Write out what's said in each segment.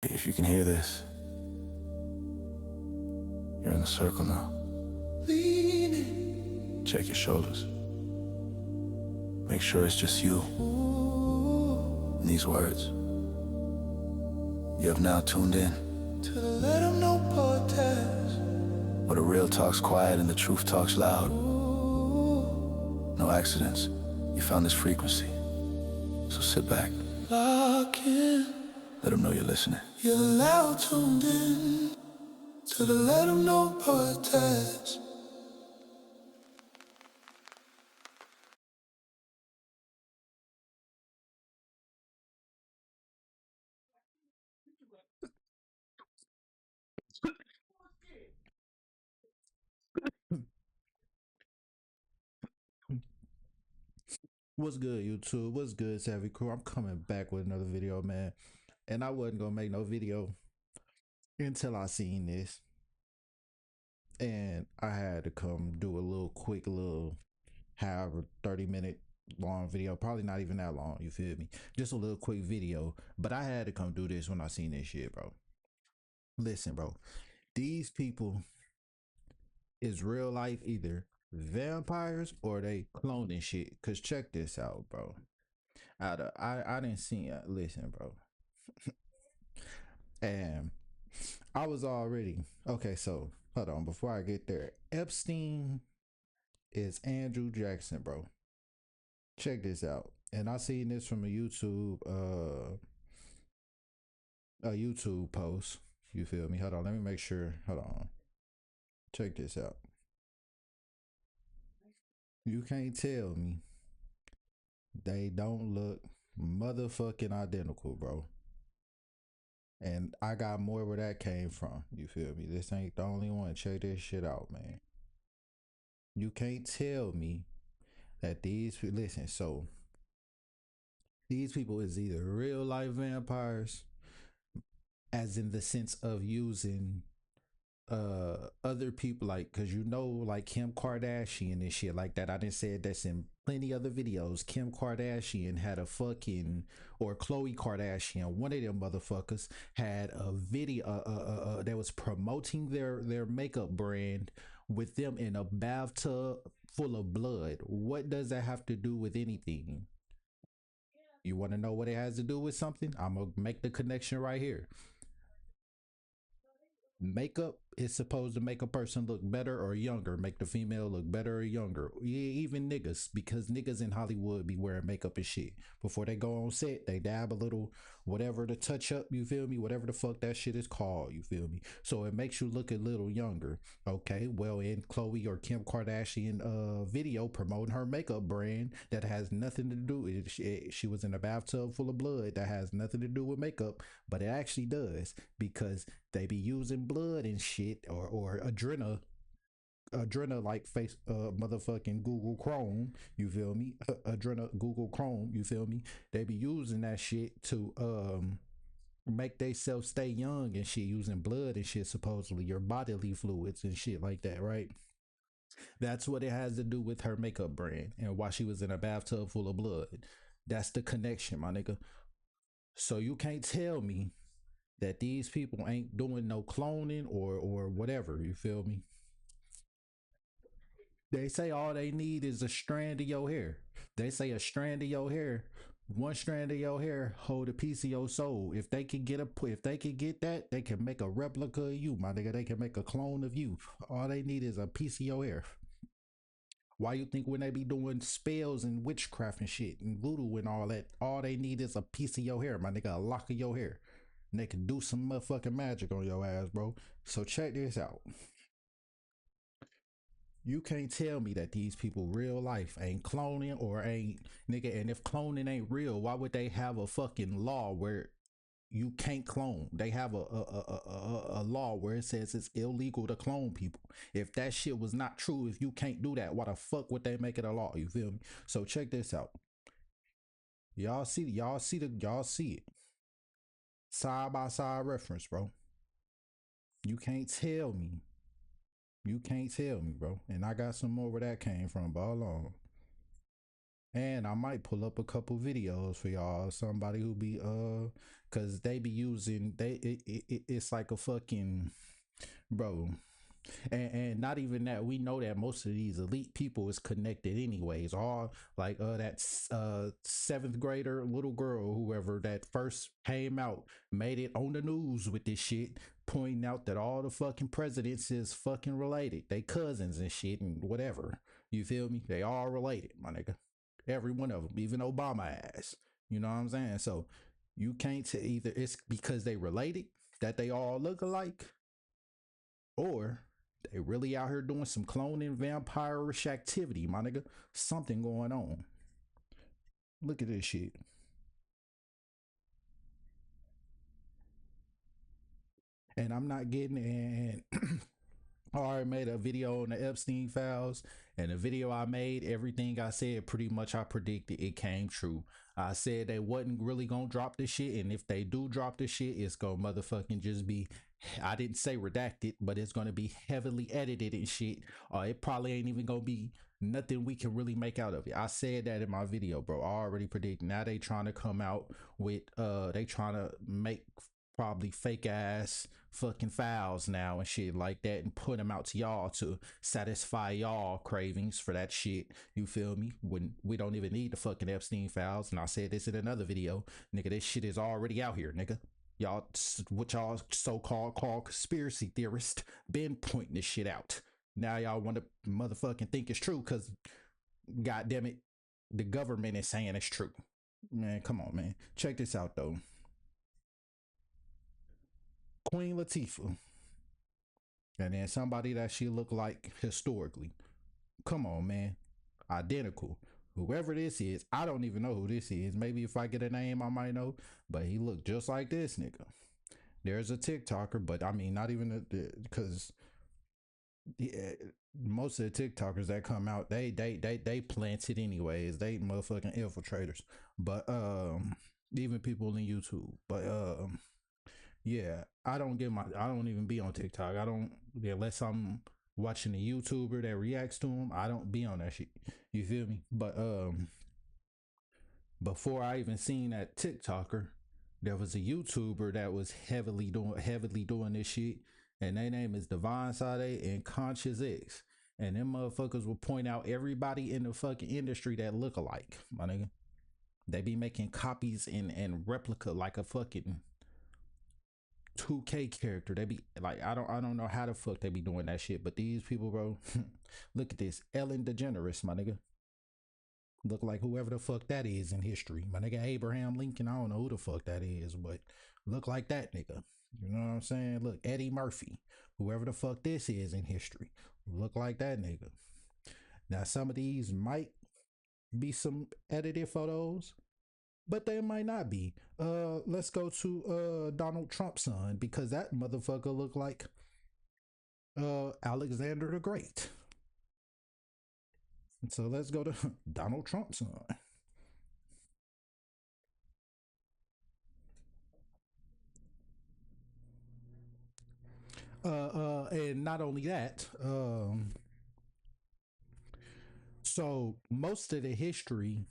If you can hear this, you're in the circle now. Check your shoulders. Make sure it's just you and these words. You have now tuned in to the Let 'Em Know podcast, where the real talk's quiet and the truth talks loud. No accidents. You found this frequency. So sit back. Lock in. Let them know you're listening. You're loud tuned in to the Let 'Em Know podcast. What's good, YouTube? What's good, Savvy Crew? I'm coming back with another video, man. And I wasn't gonna make no video until I seen this. And I had to come do a little quick little however 30-minute long video. Probably not even that long, you feel me? Just a little quick video. But I had to come do this when I seen this shit, bro. Listen, bro. These people is real life either vampires or they cloning shit. Cause check this out, bro. I didn't see it. Listen, bro. And I was already okay. So hold on, before I get there, Epstein is Andrew Jackson, bro. Check this out. And I seen this from a YouTube post. You feel me? Hold on, let me make sure. Hold on. Check this out. You can't tell me they don't look motherfucking identical, bro. And I got more where that came from. You feel me? This ain't the only one. Check this shit out, man. You can't tell me that listen, so these people is either real life vampires, as in the sense of using other people, like, because you know, like Kim Kardashian and shit like that. I done said that's in plenty other videos. Kim Kardashian had a fucking, or Khloe Kardashian, one of them motherfuckers had a video that was promoting their makeup brand with them in a bathtub full of blood. What does that have to do with anything? You want to know what it has to do with something? I'm gonna make the connection right here. Makeup is supposed to make a person look better or younger, make the female look better or younger. Yeah, even niggas, because niggas in Hollywood be wearing makeup and shit. Before they go on set, they dab a little whatever to touch up, you feel me? Whatever the fuck that shit is called, you feel me? So it makes you look a little younger. Okay, well, in Khloe or Kim Kardashian video promoting her makeup brand that has nothing to do with it. She was in a bathtub full of blood that has nothing to do with makeup, but it actually does, because they be using blood and shit, or adrena like face motherfucking Google Chrome, you feel me? Adrena Google Chrome, you feel me? They be using that shit to make themselves stay young and shit, using blood and shit, supposedly your bodily fluids and shit like that, right? That's what it has to do with her makeup brand and why she was in a bathtub full of blood. That's the connection, my nigga. So you can't tell me that these people ain't doing no cloning or whatever, you feel me? They say all they need is a strand of your hair. They say a strand of your hair, one strand of your hair hold a piece of your soul. If they can get that, they can make a replica of you, my nigga. They can make a clone of you. All they need is a piece of your hair. Why you think when they be doing spells and witchcraft and shit and voodoo and all that, all they need is a piece of your hair, my nigga, a lock of your hair. And they can do some motherfucking magic on your ass, bro. So check this out. You can't tell me that these people real life ain't cloning or ain't, nigga. And if cloning ain't real, why would they have a fucking law where you can't clone? They have a law where it says it's illegal to clone people. If that shit was not true, if you can't do that, why the fuck would they make it a law? You feel me? So check this out. Y'all see it. Side by side reference, bro. You can't tell me. You can't tell me, bro. And I got some more where that came from, but hold on. And I might pull up a couple videos for y'all. Somebody who be cause they be using it's like a fucking bro. And not even that, we know that most of these elite people is connected anyways. All like that seventh grader little girl, whoever that first came out, made it on the news with this shit, pointing out that all the fucking presidents is fucking related. They cousins and shit and whatever. You feel me? They all related, my nigga. Every one of them, even Obama ass. You know what I'm saying? So you can't say either it's because they related that they all look alike, or they really out here doing some cloning vampire-ish activity, my nigga. Something going on. Look at this shit. And I'm not getting it. I already made a video on the Epstein files, and the video I made, everything I said, pretty much I predicted, it came true. I said they wasn't really gonna drop this shit, and if they do drop this shit, it's gonna motherfucking just be, I didn't say redacted, but it's gonna be heavily edited and shit. It probably ain't even gonna be nothing we can really make out of it. I said that in my video, bro. I already predicted. Now they trying to come out with they trying to make probably fake ass fucking files now and shit like that, and put them out to y'all to satisfy y'all cravings for that shit. You feel me? When we don't even need the fucking Epstein files. And I said this in another video, nigga, this shit is already out here, nigga. Y'all, what y'all so-called conspiracy theorists been pointing this shit out. Now y'all want to motherfucking think it's true because, goddamn it, the government is saying it's true. Man, come on, man. Check this out though. Queen Latifah, and then somebody that she looked like historically. Come on, man. Identical. Whoever this is, I don't even know who this is. Maybe if I get a name, I might know. But he looked just like this nigga. There's a TikToker, but I mean, not even because most of the TikTokers that come out, they planted anyways. They motherfucking infiltrators. But even people in YouTube. But yeah, I don't even be on TikTok. I don't, unless I'm watching a YouTuber that reacts to him, I don't be on that shit. You feel me? But before I even seen that TikToker, there was a YouTuber that was heavily doing this shit, and their name is Devon Sade and Conscious X. And them motherfuckers will point out everybody in the fucking industry that look alike, my nigga. They be making copies and replica like a fucking 2K character. They be like, I don't know how the fuck they be doing that shit, but these people, bro, look at this. Ellen DeGeneres, my nigga. Look like whoever the fuck that is in history. My nigga Abraham Lincoln, I don't know who the fuck that is, but look like that nigga. You know what I'm saying? Look, Eddie Murphy, whoever the fuck this is in history, look like that nigga. Now, some of these might be some edited photos, but they might not be. Let's go to Donald Trump's son, because that motherfucker looked like Alexander the Great. And so let's go to Donald Trump's son. And not only that, so most of the history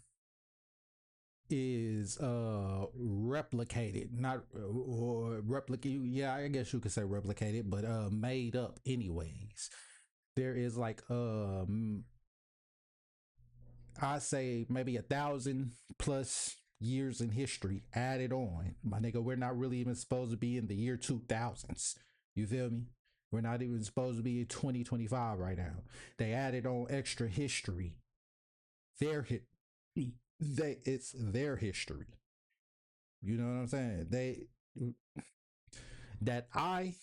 is replicated, not or replicate, yeah, I guess you could say replicated, but made up anyways. There is like I say maybe 1,000 plus years in history added on, my nigga. We're not really even supposed to be in the year 2000s. You feel me? We're not even supposed to be in 2025 right now. They added on extra history. It's their history. You know what I'm saying? That I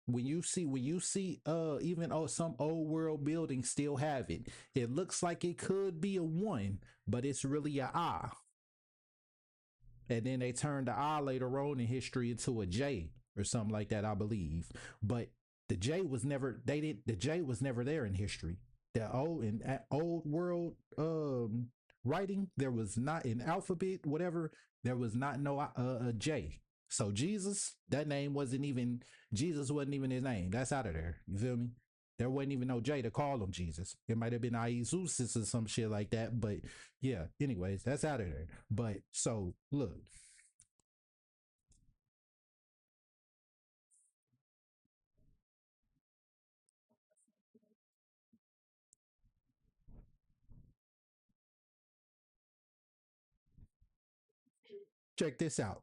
when you see even some old world buildings still have it. It looks like it could be a one, but it's really a I. And then they turned the I later on in history into a J or something like that, I believe. But the J was never the J was never there in history. The old world writing, there was not in alphabet, whatever, there was not no J. So Jesus, that name wasn't even Jesus wasn't even his name. That's out of there. You feel me? There wasn't even no J to call him Jesus. It might have been Iesusis or some shit like that. But yeah, anyways, that's out of there. But so look, check this out.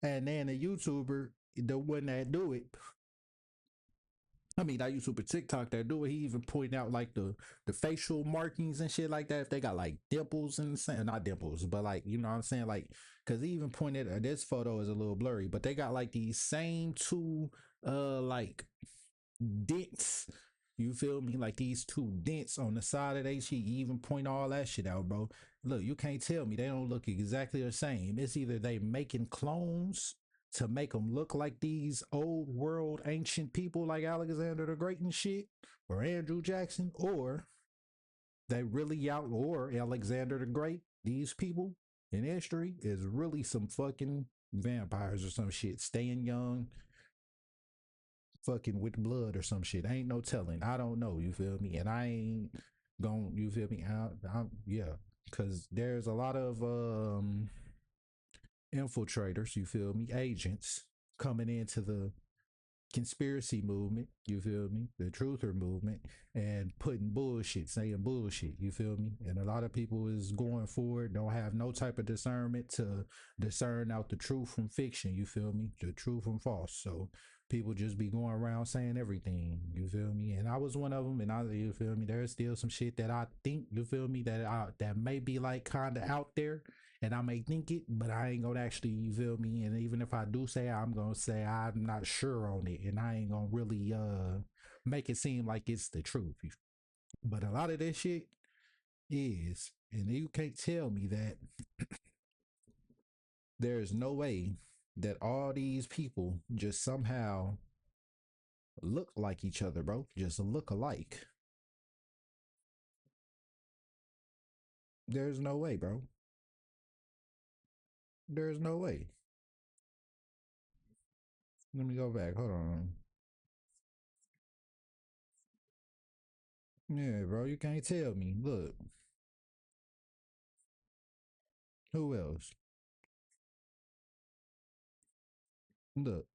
And then the YouTuber, the one that do it, I mean, that YouTuber TikTok that do it, he even point out like the facial markings and shit like that. If they got like dimples and not dimples, but like, you know what I'm saying? Like, cause he even pointed this photo is a little blurry, but they got like these same two, like dents. You feel me? Like these two dents on the side of they sheet. You even point all that shit out, bro. Look, you can't tell me they don't look exactly the same. It's either they making clones to make them look like these old world ancient people like Alexander the Great and shit, or Andrew Jackson, or they really out, or Alexander the Great. These people in history is really some fucking vampires or some shit, staying young, fucking with blood or some shit. Ain't no telling. I don't know. You feel me? And I ain't going. You feel me? Yeah, because there's a lot of infiltrators. You feel me? Agents coming into the conspiracy movement, you feel me? The truther movement, and putting bullshit, saying bullshit, you feel me? And a lot of people is going forward, don't have no type of discernment to discern out the truth from fiction, you feel me? The truth from false. So people just be going around saying everything, you feel me? And I was one of them, and you feel me? There's still some shit that I think, you feel me, that may be like kind of out there, and I may think it, but I ain't gonna actually, you feel me? And even if I do say, I'm gonna say I'm not sure on it, and I ain't gonna really make it seem like it's the truth. But a lot of this shit is, and you can't tell me that there's no way that all these people just somehow look like each other, bro. Just look alike. There's no way, bro. There's no way. Let me go back. Hold on. Yeah, bro, you can't tell me. Look, who else? Look,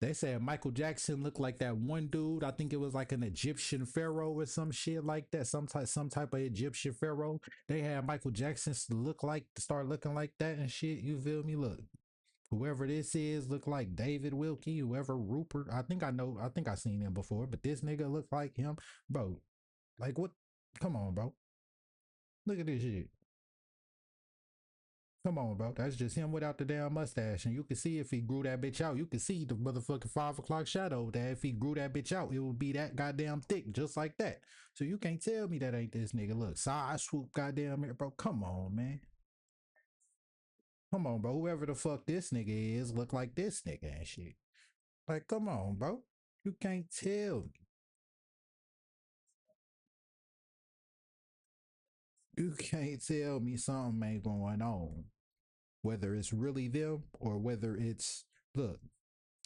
they said Michael Jackson looked like that one dude. I think it was like an Egyptian pharaoh or some shit like that. Some type of Egyptian pharaoh. They had Michael Jackson look like start looking like that and shit. You feel me? Look, whoever this is look like David Wilkie. Whoever Rupert. I think I know. I think I seen him before. But this nigga look like him, bro. Like what? Come on, bro. Look at this shit. Come on, bro. That's just him without the damn mustache. And you can see if he grew that bitch out. You can see the motherfucking 5 o'clock shadow that if he grew that bitch out, it would be that goddamn thick, just like that. So you can't tell me that ain't this nigga. Look, side swoop, goddamn it, bro. Come on, man. Come on, bro. Whoever the fuck this nigga is, look like this nigga and shit. Like, come on, bro. You can't tell me. You can't tell me something ain't going on. Whether it's really them or whether it's, look,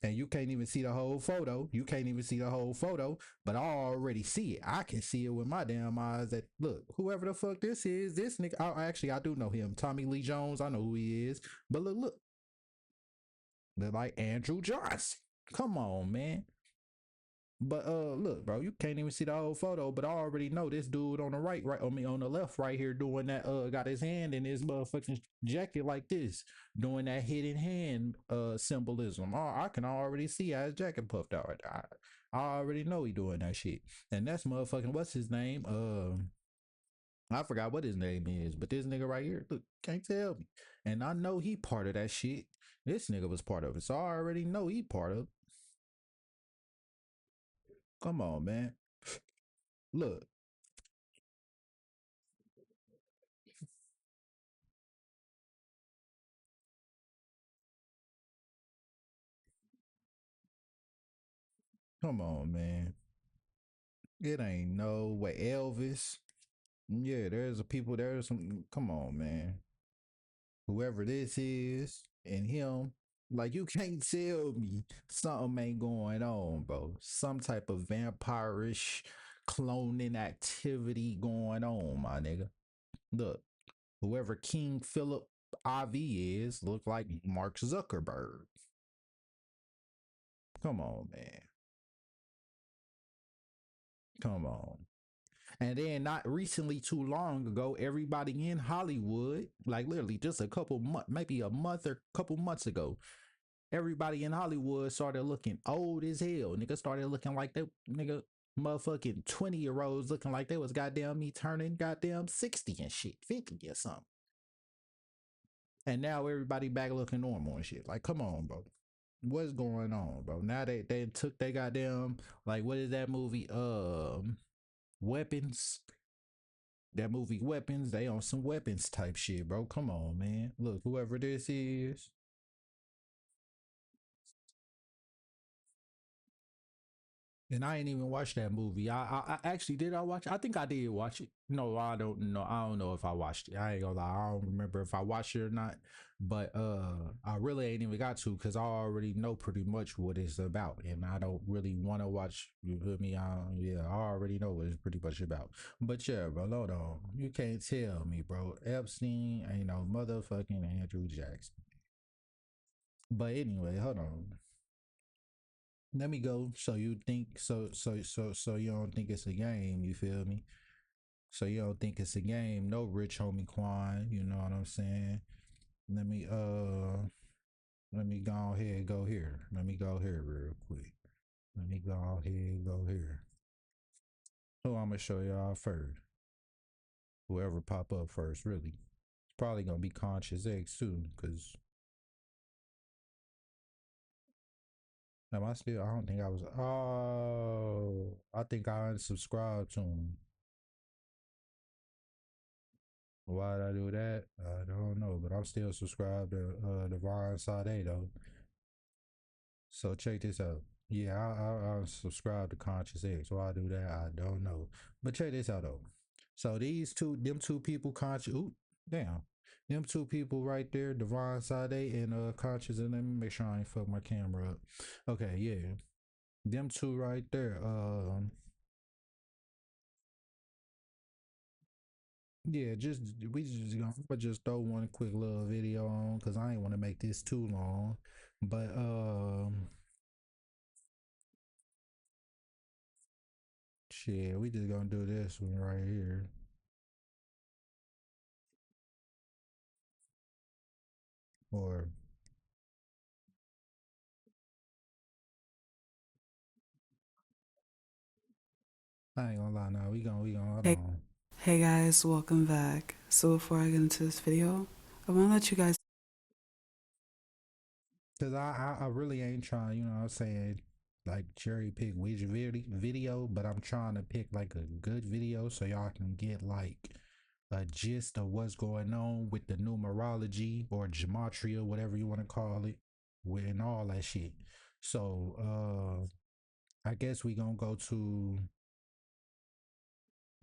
and you can't even see the whole photo. You can't even see the whole photo, but I already see it. I can see it with my damn eyes. That look, whoever the fuck this is, this nigga. I do know him. Tommy Lee Jones. I know who he is. But look, they're like Andrew Johnson. Come on, man. But look, bro, you can't even see the whole photo, but I already know this dude on the right, on me on the left, right here, doing that. Got his hand in his motherfucking jacket like this, doing that hidden hand symbolism. I can already see how his jacket puffed out. I already know he doing that shit, and that's motherfucking what's his name? I forgot what his name is, but this nigga right here, look, can't tell me, and I know he part of that shit. This nigga was part of it, so I already know he part of it. Come on, man. Look, come on, man. It ain't no way. Elvis. Yeah, there's a people, there's some. Come on, man. Whoever this is and him. Like you can't tell me something ain't going on, bro. Some type of vampirish cloning activity going on, my nigga. Look, whoever King Philip IV is, look like Mark Zuckerberg. Come on, man. Come on. And then not recently, too long ago, everybody in Hollywood, like literally just a couple months, maybe a month or couple months ago, everybody in Hollywood started looking old as hell. Nigga started looking like they nigga motherfucking 20-year-olds looking like they was goddamn me turning goddamn 60 and shit, 50 or something. And now everybody back looking normal and shit. Like, come on, bro. What's going on, bro? Now they took they goddamn like what is that movie? Weapons. That movie Weapons, they on some weapons type shit, bro. Come on, man. Look, whoever this is. And I ain't even watched that movie. I actually did. I watch. I think I did watch it. No, I don't know. I don't know if I watched it. I ain't gonna lie. I don't remember if I watched it or not. But I really ain't even got to because I already know pretty much what it's about, and I don't really want to watch. You feel me? Yeah, I already know what it's pretty much about. But yeah, bro, hold on. You can't tell me, bro. Epstein ain't no motherfucking Andrew Jackson. But anyway, hold on. Let me go. So you think so you don't think it's a game, you feel me? So you don't think it's a game, no rich homie Quan, you know what I'm saying? Let me let me go ahead and go here. Let me go here real quick. Let me go ahead and go here. So I'm gonna show y'all first. Whoever pop up first, really. It's probably gonna be Conscious X too, cause am I still I don't think I was I think I unsubscribed to him. Why did I do that? I don't know, but I'm still subscribed to Divine Sade though. So check this out. Yeah, I subscribe to Conscious X. Why I do that? I don't know. But check this out though. So them two people, Conscious. Ooh, damn. Them two people right there, Divine Sade and Conscious. And let me make sure I ain't fuck my camera up. Okay, yeah. Them two right there. Yeah, just we just gonna just throw one quick little video on because I ain't want to make this too long. But shit, we just gonna do this one right here. Or I ain't gonna lie now. We gonna hold Hey, on. hey guys, welcome back. So before I get into this video, I want to let you guys Cause I really ain't trying, you know what I'm saying, like cherry pick which video, but I'm trying to pick like a good video so y'all can get like a gist of what's going on with the numerology or gematria, whatever you want to call it, and all that shit. So I guess we gonna go to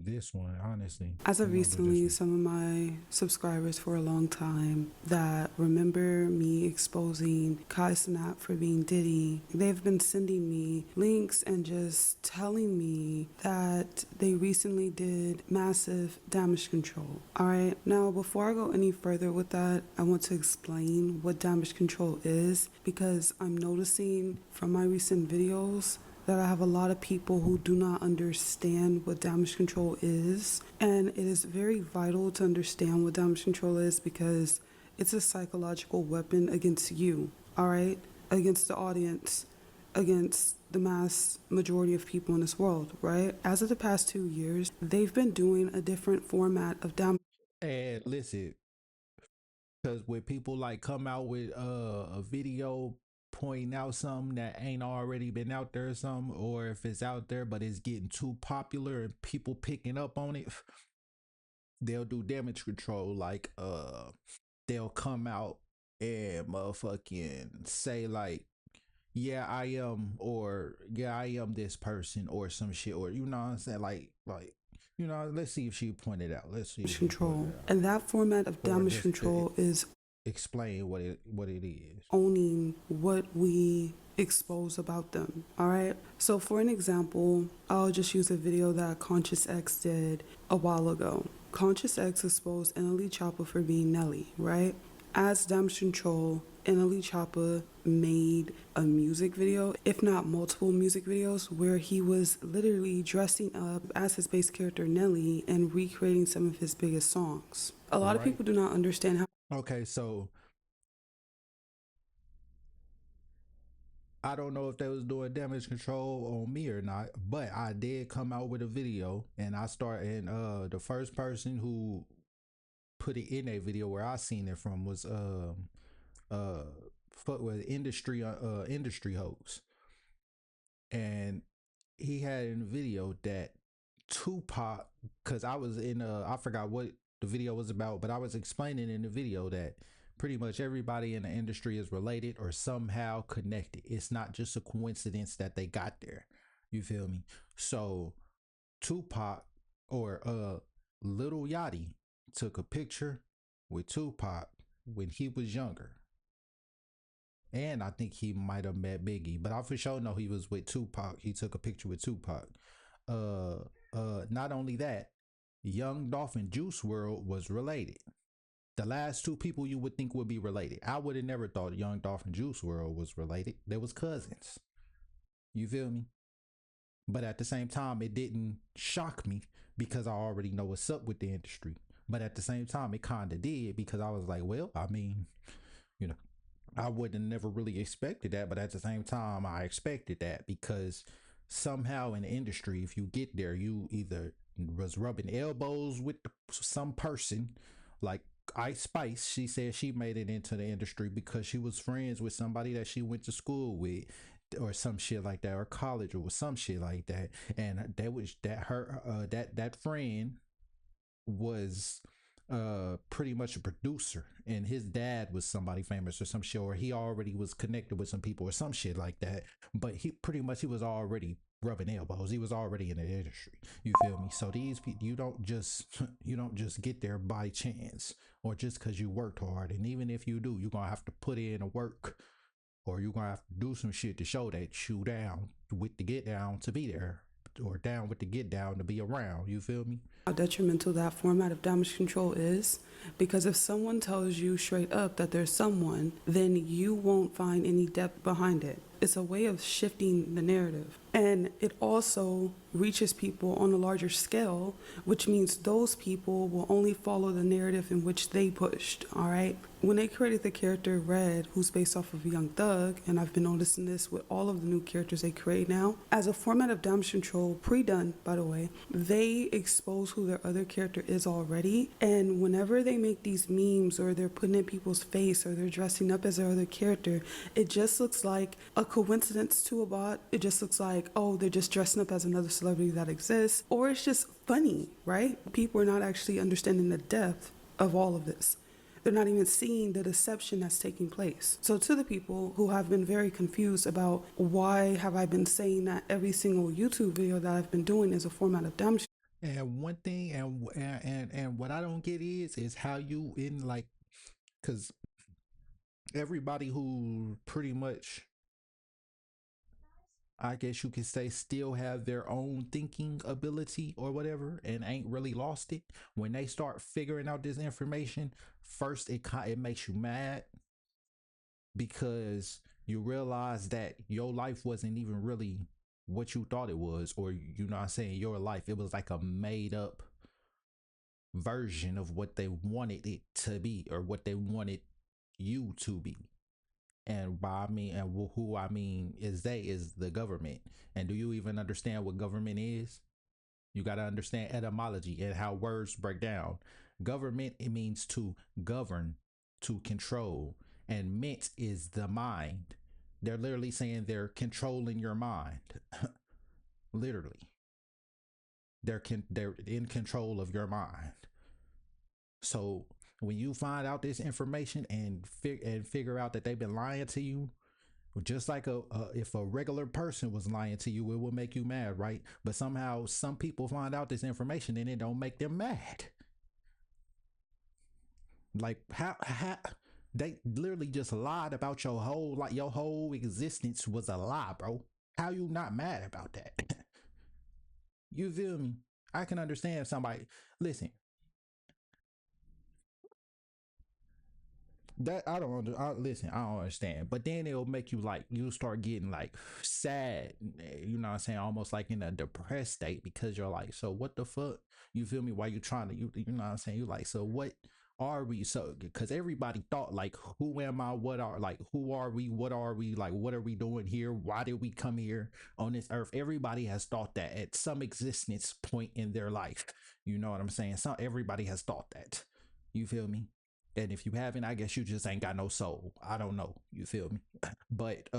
this one, honestly. as of We gonna do this recently, one. some of my subscribers for a long time that remember me exposing Kai Snap for being Diddy, they've been sending me links and just telling me that they recently did massive damage control. Alright, now before I go any further with that, I want to explain what damage control is because I'm noticing from my recent videos that I have a lot of people who do not understand what damage control is. And it is very vital to understand what damage control is because it's a psychological weapon against you, all right? Against the audience, against the mass majority of people in this world, right? As of the past 2 years, they've been doing a different format of damage. And listen, because when people like come out with a video pointing out something that ain't already been out there or something, or if it's out there but it's getting too popular and people picking up on it, they'll do damage control. Like they'll come out and motherfucking say like, yeah, I am, or yeah, I am this person or some shit, or you know what I'm saying, like you know, let's see if she pointed out. Let's see if she pointed Control. out. And that format of Or damage just control is explain what it is. owning what we expose about them. All right. So, for an example, I'll just use a video that Conscious X did a while ago. Conscious X exposed NLE Choppa for being Nelly, right? As Damage Control, NLE Choppa made a music video, if not multiple music videos, where he was literally dressing up as his base character Nelly and recreating some of his biggest songs. A lot of Right. people do not understand how. Okay, so I don't know if they was doing damage control on me or not, but I did come out with a video, and I start and the first person who put it in a video where I seen it from was with industry host, and he had in the video that Tupac, because I was in I forgot what the video was about, but I was explaining in the video that pretty much everybody in the industry is related or somehow connected. It's not just a coincidence that they got there. You feel me? So Tupac or Little Yachty took a picture with Tupac when he was younger. And I think he might have met Biggie, but I for sure know he was with Tupac. He took a picture with Tupac. Not only that, Young Dolph and Juice WRLD was related. The last two people you would think would be related. I would have never thought Young Dolph and Juice WRLD was related. They was cousins. You feel me? But at the same time, it didn't shock me because I already know what's up with the industry. But at the same time, it kind of did because I was like, well, I mean, you know, I would have never really expected that. But at the same time, I expected that because somehow in the industry, if you get there, you either was rubbing elbows with some person like Ice Spice. She said she made it into the industry because she was friends with somebody that she went to school with or some shit like that, or college or some shit like that. And that was that her that friend was pretty much a producer, and his dad was somebody famous or some shit, or he already was connected with some people or some shit like that. But he pretty much he was already rubbing elbows. He was already in the industry. You feel me? So these people, you don't just get there by chance or just because you worked hard. And even if you do, you're gonna have to put in a work, or you're gonna have to do some shit to show that you down with the get down to be there, or down with the get down to be around. You feel me? How detrimental that format of damage control is, because if someone tells you straight up that there's someone, then you won't find any depth behind it. It's a way of shifting the narrative, and it also reaches people on a larger scale, which means those people will only follow the narrative in which they pushed. All right, when they created the character Red, who's based off of Young Thug, and I've been noticing this with all of the new characters they create now, as a format of damage control, pre-done by the way, they expose who their other character is already. And whenever they make these memes or they're putting in people's face or they're dressing up as their other character, it just looks like a coincidence to a bot. It just looks like, oh, they're just dressing up as another celebrity that exists, or it's just funny, right? People are not actually understanding the depth of all of this. They're not even seeing the deception that's taking place. So to the people who have been very confused about why have I been saying that every single YouTube video that I've been doing is a format of damage. And one thing, and what I don't get is how you in like, because everybody who pretty much, I guess you could say, still have their own thinking ability or whatever, and ain't really lost it. When they start figuring out this information, first it makes you mad because you realize that your life wasn't even really what you thought it was, or you know what I'm saying, your life, it was like a made up version of what they wanted it to be or what they wanted you to be. And by I mean, and who I mean is the government. And do you even understand what government is? You got to understand etymology and how words break down. Government, it means to govern, to control, and ment is the mind. They're literally saying they're controlling your mind. Literally, they're in control of your mind. So when you find out this information and figure out that they've been lying to you, just like if a regular person was lying to you, it would make you mad, right? But somehow some people find out this information and it don't make them mad. Like how They literally just lied about your whole, like, your whole existence was a lie, bro. How you not mad about that? You feel me? I can understand somebody. Listen, that I don't listen, I don't understand. But then it'll make you like, you start getting like sad, you know what I'm saying, almost like in a depressed state, because you're like, so what the fuck? You feel me? Why you trying to, you know what I'm saying? You like, so what are we? So because everybody thought like, who am I? What are, like, who are we? What are we? Like, what are we doing here? Why did we come here on this earth? Everybody has thought that at some existence point in their life. You know what I'm saying? So everybody has thought that. You feel me? And if you haven't, I guess you just ain't got no soul. I don't know. You feel me? But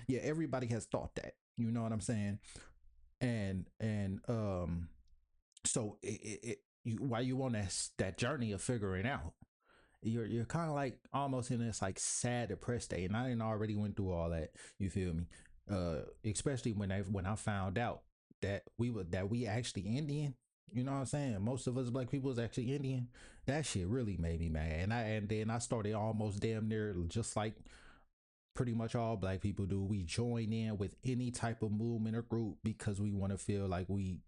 yeah, everybody has thought that. You know what I'm saying? And so while you on that journey of figuring out, you're kind of like almost in this like sad, depressed state. And I didn't already went through all that. You feel me? Especially when I found out that we actually Indian. You know what I'm saying? Most of us black people is actually Indian. That shit really made me mad. And then I started almost damn near just like pretty much all black people do. We join in with any type of movement or group because we want to feel like we,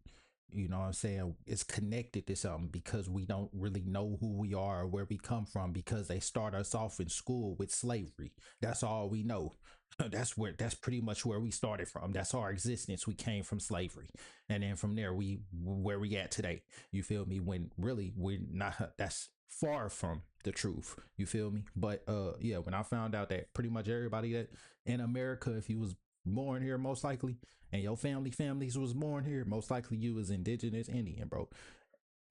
you know what I'm saying, it's connected to something, because we don't really know who we are or where we come from, because they start us off in school with slavery. That's all we know. That's pretty much where we started from. That's our existence. We came from slavery, and then from there where we at today. You feel me? When really we're not. That's far from the truth. You feel me? But yeah, when I found out that pretty much everybody that in America, if you was born here, most likely, and your families was born here, most likely you was indigenous Indian, bro.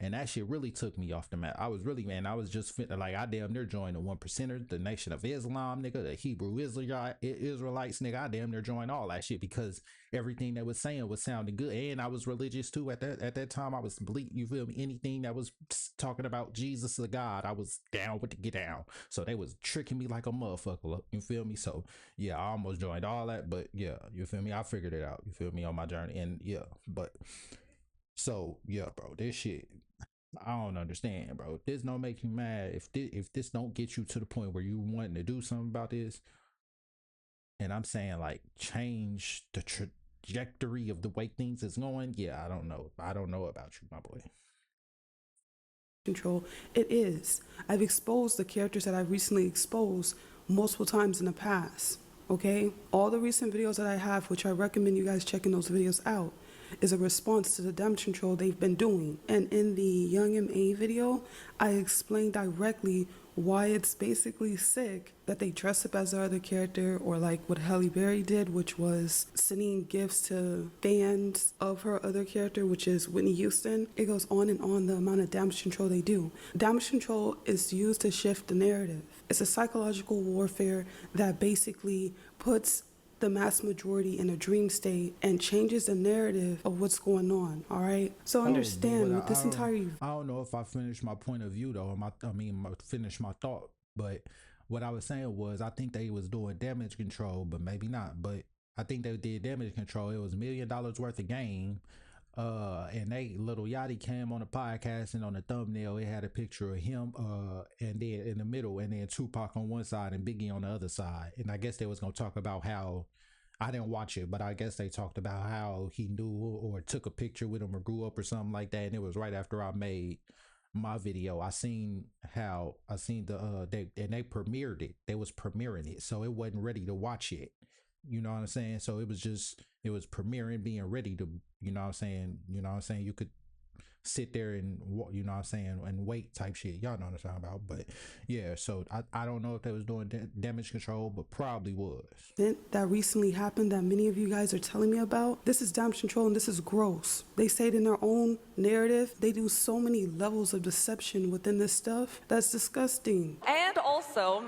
And that shit really took me off the map. I was really, man, I was just like, I damn near joined the 1%er, the Nation of Islam, nigga, the Hebrew Israelites, nigga. I damn near joined all that shit because everything they was saying was sounding good. And I was religious too at that time. I was you feel me? Anything that was talking about Jesus or God, I was down with to get down. So they was tricking me like a motherfucker. You feel me? So yeah, I almost joined all that, but yeah, you feel me? I figured it out. You feel me? On my journey, and yeah, but. So yeah, bro, this shit, I don't understand, bro. If this don't make you mad, if this don't get you to the point where you wanting to do something about this, and I'm saying like change the trajectory of the way things is going, yeah, I don't know. I don't know about you, my boy. Control. It is. I've exposed the characters that I've recently exposed multiple times in the past. Okay? All the recent videos that I have, which I recommend you guys checking those videos out, is a response to the damage control they've been doing. And in the Young M.A. video, I explained directly why it's basically sick that they dress up as the other character, or like what Halle Berry did, which was sending gifts to fans of her other character, which is Whitney Houston. It goes on and on, the amount of damage control they do. Damage control is used to shift the narrative. It's a psychological warfare that basically puts the mass majority in a dream state and changes the narrative of what's going on. All right, so understand with this entire, I don't know if I finished my point of view though, finish my thought. But what I was saying was, I think they was doing damage control, but maybe not. But I think they did damage control. It was $1 million worth of game. And they Little Yachty came on the podcast, and on the thumbnail it had a picture of him, and then in the middle, and then Tupac on one side and Biggie on the other side. And I guess they was gonna talk about how, I didn't watch it, but I guess they talked about how he knew or took a picture with him or grew up or something like that. And it was right after I made my video. I seen the they premiered it. They was premiering it, so it wasn't ready to watch it. You know what I'm saying? So it was premiering, being ready to, you know what I'm saying, you could sit there and, you know what I'm saying, and wait type shit. Y'all know what I'm talking about. But yeah, so I don't know if they was doing damage control, but probably was. That recently happened that many of you guys are telling me about. This is damage control, and this is gross. They say it in their own narrative. They do so many levels of deception within this stuff. That's disgusting. And also,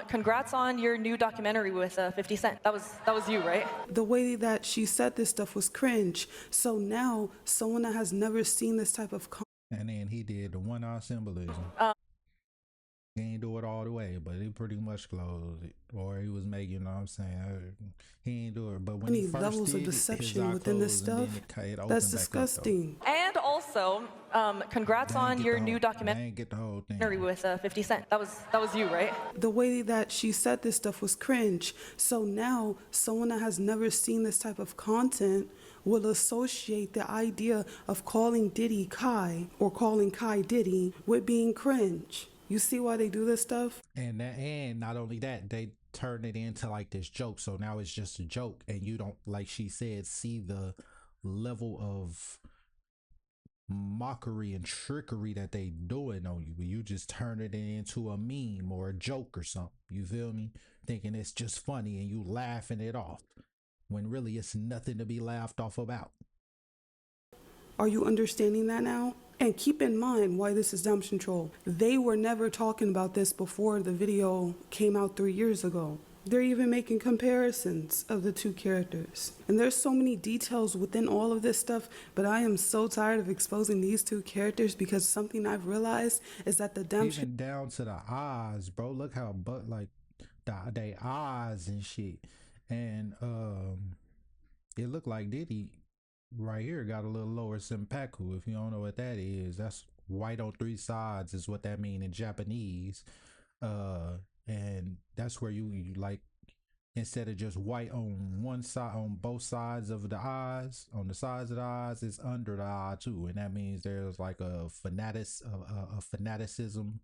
congrats on your new documentary with 50 Cent. That was you, right? The way that she said this stuff was cringe. So now someone that has never seen this type of and then he did the 1 hour symbolism. He ain't do it all the way, but he pretty much closed it. Or he was making, you know what I'm saying, he ain't do it. But when he first levels did of deception it, within this stuff, that's disgusting. And also, Also, congrats on your new I documentary ain't get the whole thing. with 50 Cent. That was you, right? The way that she said this stuff was cringe. So now someone that has never seen this type of content will associate the idea of calling Diddy Kai or calling Kai Diddy with being cringe. You see why they do this stuff? And not only that, they turn it into like this joke. So now it's just a joke, and you don't, like she said, see the level of mockery and trickery that they doing on you. You just turn it into a meme or a joke or something. You feel me? Thinking it's just funny and you laughing it off, when really it's nothing to be laughed off about. Are you understanding that now? And keep in mind why this is damage control. They were never talking about this before the video came out 3 years ago. They're even making comparisons of the two characters. And there's so many details within all of this stuff, but I am so tired of exposing these two characters because something I've realized is that the damage Even down to the eyes, bro. Look how like they eyes and shit. And it looked like Diddy right here got a little lower senpaku. If you don't know what that is, that's white on 3 sides is what that mean in Japanese. And that's where you like, instead of just white on one side, on both sides of the eyes, on the sides of the eyes, it's under the eye too, and that means there's like a fanaticism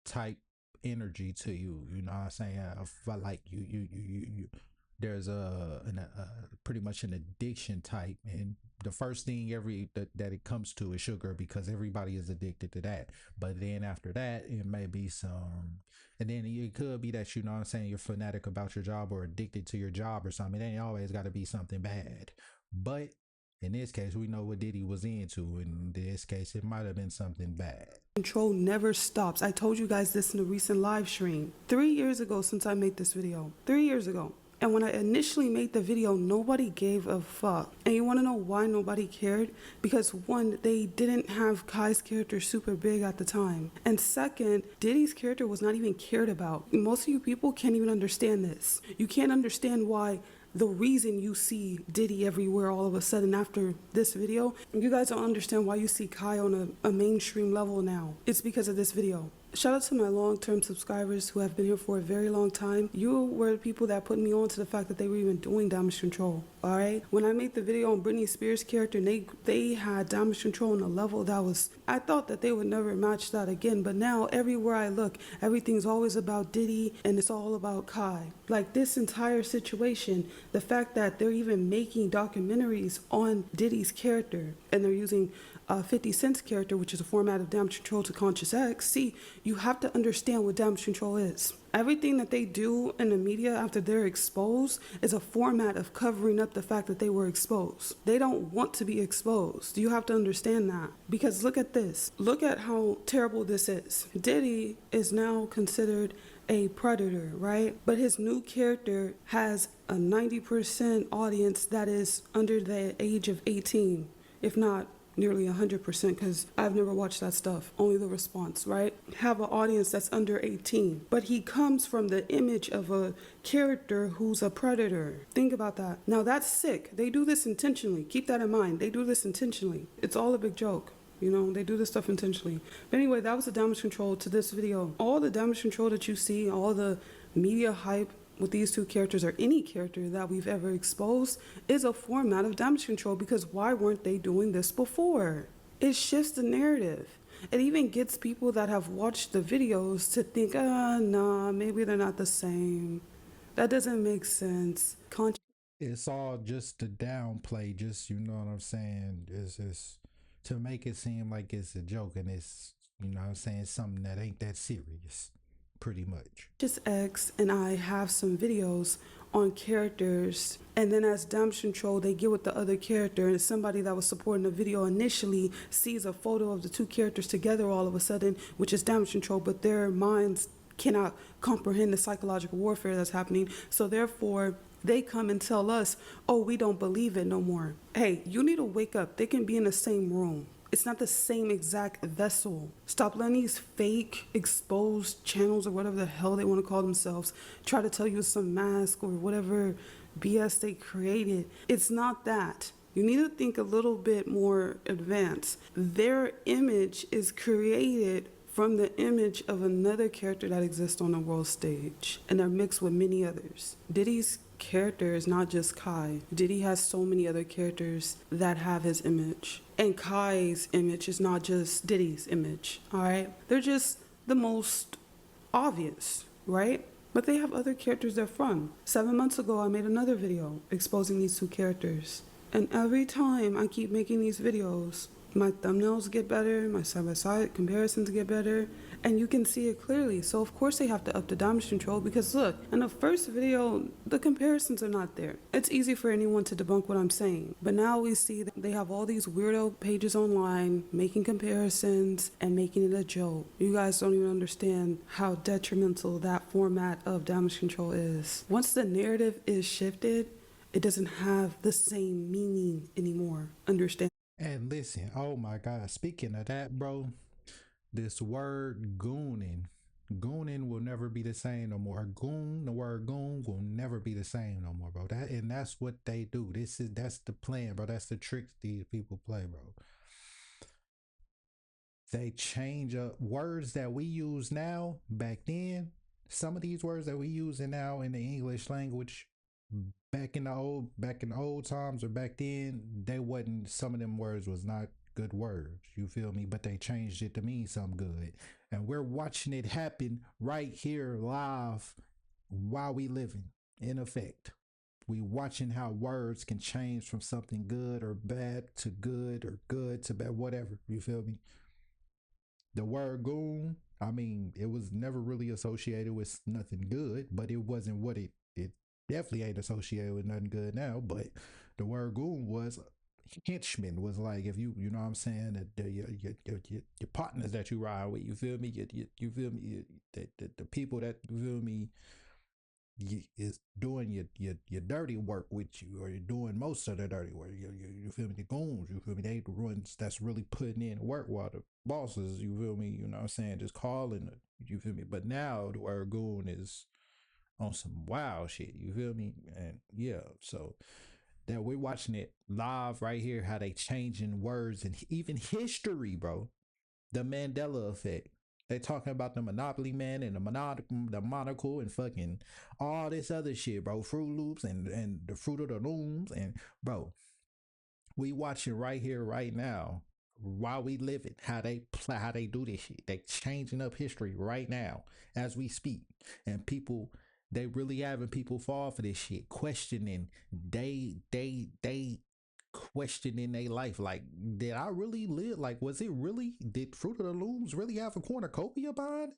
type energy to you. You know what I'm saying? Like you there's a pretty much an addiction type, and the first thing that it comes to is sugar, because everybody is addicted to that. But then after that, it may be some, and then it could be that, you know what I'm saying, you're fanatic about your job or addicted to your job or something. It ain't always got to be something bad. But in this case, we know what Diddy was into. In this case, it might have been something bad. control never stops. I told you guys this in a recent live stream 3 years ago since I made this video. 3 years ago. And when I initially made the video, nobody gave a fuck. And you want to know why nobody cared? Because one, they didn't have Kai's character super big at the time. And second, Diddy's character was not even cared about. Most of you people can't even understand this. You can't understand why the reason you see Diddy everywhere all of a sudden after this video. You guys don't understand why you see Kai on a mainstream level now. It's because of this video. Shout out to my long-term subscribers who have been here for a very long time. You were the people that put me on to the fact that they were even doing damage control, all right? When I made the video on Britney Spears' character, they had damage control on a level that was, I thought that they would never match that again, but now everywhere I look, everything's always about Diddy and it's all about Kai. Like this entire situation, the fact that they're even making documentaries on Diddy's character and they're using 50 Cent's character, which is a format of damage control to Conscious X. See, you have to understand what damage control is. Everything that they do in the media after they're exposed is a format of covering up the fact that they were exposed. They don't want to be exposed. You have to understand that. Because look at this. Look at how terrible this is. Diddy is now considered a predator, right? But his new character has a 90% audience that is under the age of 18, if not nearly 100%, because I've never watched that stuff, only the response, right? Have an audience that's under 18, but he comes from the image of a character who's a predator. Think about that. Now that's sick. They do this intentionally. Keep that in mind. They do this intentionally. It's all a big joke. You know, they do this stuff intentionally. But anyway, that was the damage control to this video. All the damage control that you see, all the media hype with these two characters or any character that we've ever exposed is a format of damage control, because why weren't they doing this before? It shifts the narrative. It even gets people that have watched the videos to think, nah, maybe they're not the same. That doesn't make sense. It's all just to downplay, just, you know what I'm saying, it's to make it seem like it's a joke, and it's, you know what I'm saying, something that ain't that serious. Pretty much. Just X and I have some videos on characters, and then as damage control, they get with the other character, and somebody that was supporting the video initially sees a photo of the two characters together all of a sudden, which is damage control, but their minds cannot comprehend the psychological warfare that's happening. So therefore, they come and tell us, oh, we don't believe it no more. Hey, you need to wake up. They can be in the same room. It's not the same exact vessel. Stop letting these fake exposed channels or whatever the hell they want to call themselves try to tell you it's some mask or whatever BS they created. It's not that. You need to think a little bit more advanced. Their image is created from the image of another character that exists on the world stage, and they're mixed with many others. Diddy's character is not just Kai. Diddy has so many other characters that have his image. And Kai's image is not just Diddy's image, all right? They're just the most obvious, right? But they have other characters they're from. 7 months ago, I made another video exposing these two characters. And every time I keep making these videos, my thumbnails get better, my side-by-side comparisons get better, and you can see it clearly. So of course they have to up the damage control, because look, in the first video, the comparisons are not there. It's easy for anyone to debunk what I'm saying. But now we see that they have all these weirdo pages online making comparisons and making it a joke. You guys don't even understand how detrimental that format of damage control is. Once the narrative is shifted, it doesn't have the same meaning anymore. Understand? And listen, oh my God, speaking of that, bro, this word gooning will never be the same no more. The word goon will never be the same no more, bro. That's what they do. That's the plan, bro. That's the tricks these people play, bro. They change up words that we use now. Back then, some of these words that we use now in the English language, back in the old times or back then, they wasn't, some of them words was not good words, you feel me? But they changed it to mean something good. And we're watching it happen right here live while we living, in effect. We watching how words can change from something good or bad to good or good to bad, whatever, you feel me? The word goon, I mean, it was never really associated with nothing good, but it wasn't what it definitely ain't associated with nothing good now. But the word goon was henchman, was like, if you know what I'm saying, your partners that you ride with, you feel me, you feel me, the people that, you feel me, is doing your dirty work with you, or you're doing most of the dirty work. You feel me? The goons, you feel me? They the ones that's really putting in work, while the bosses, you feel me? You know what I'm saying? Just calling it, you feel me? But now the word goon is on some wild shit, you feel me? And yeah, so that we're watching it live right here, how they changing words and even history, bro. The Mandela effect. They talking about the Monopoly Man and the monocle and fucking all this other shit, bro. Fruit Loops and the Fruit of the Looms, and bro, we watching right here, right now, while we live it, how they do this shit. They changing up history right now as we speak, and people, they really having people fall for this shit, questioning. They questioning their life. Like, did I really live? Like, was it really? Did Fruit of the Looms really have a cornucopia behind?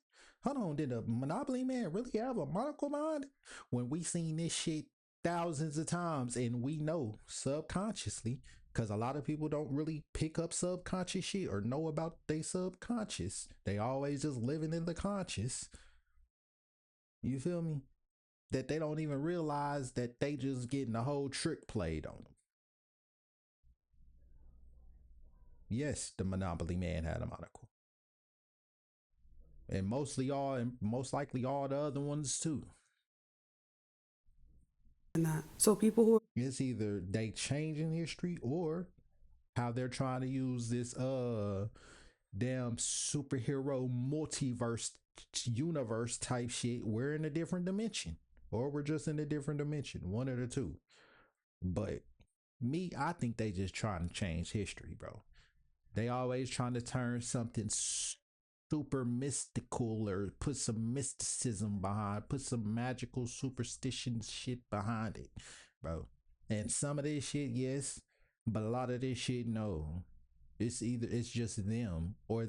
Hold on, did the Monopoly Man really have a monocle behind? When we seen this shit thousands of times, and we know subconsciously, because a lot of people don't really pick up subconscious shit or know about their subconscious. They always just living in the conscious. You feel me? That they don't even realize that they just getting a whole trick played on them. Yes, the Monopoly Man had a monocle. And most likely all the other ones too. And that. So people who are It's either they changing history, or how they're trying to use this damn superhero multiverse universe type shit. We're in a different dimension, or we're just in a different dimension. One of the two. But me, I think they just trying to change history, bro. They always trying to turn something super mystical, or put some mysticism behind, put some magical superstition shit behind it, bro. And some of this shit, yes, but a lot of this shit, no. It's just them, or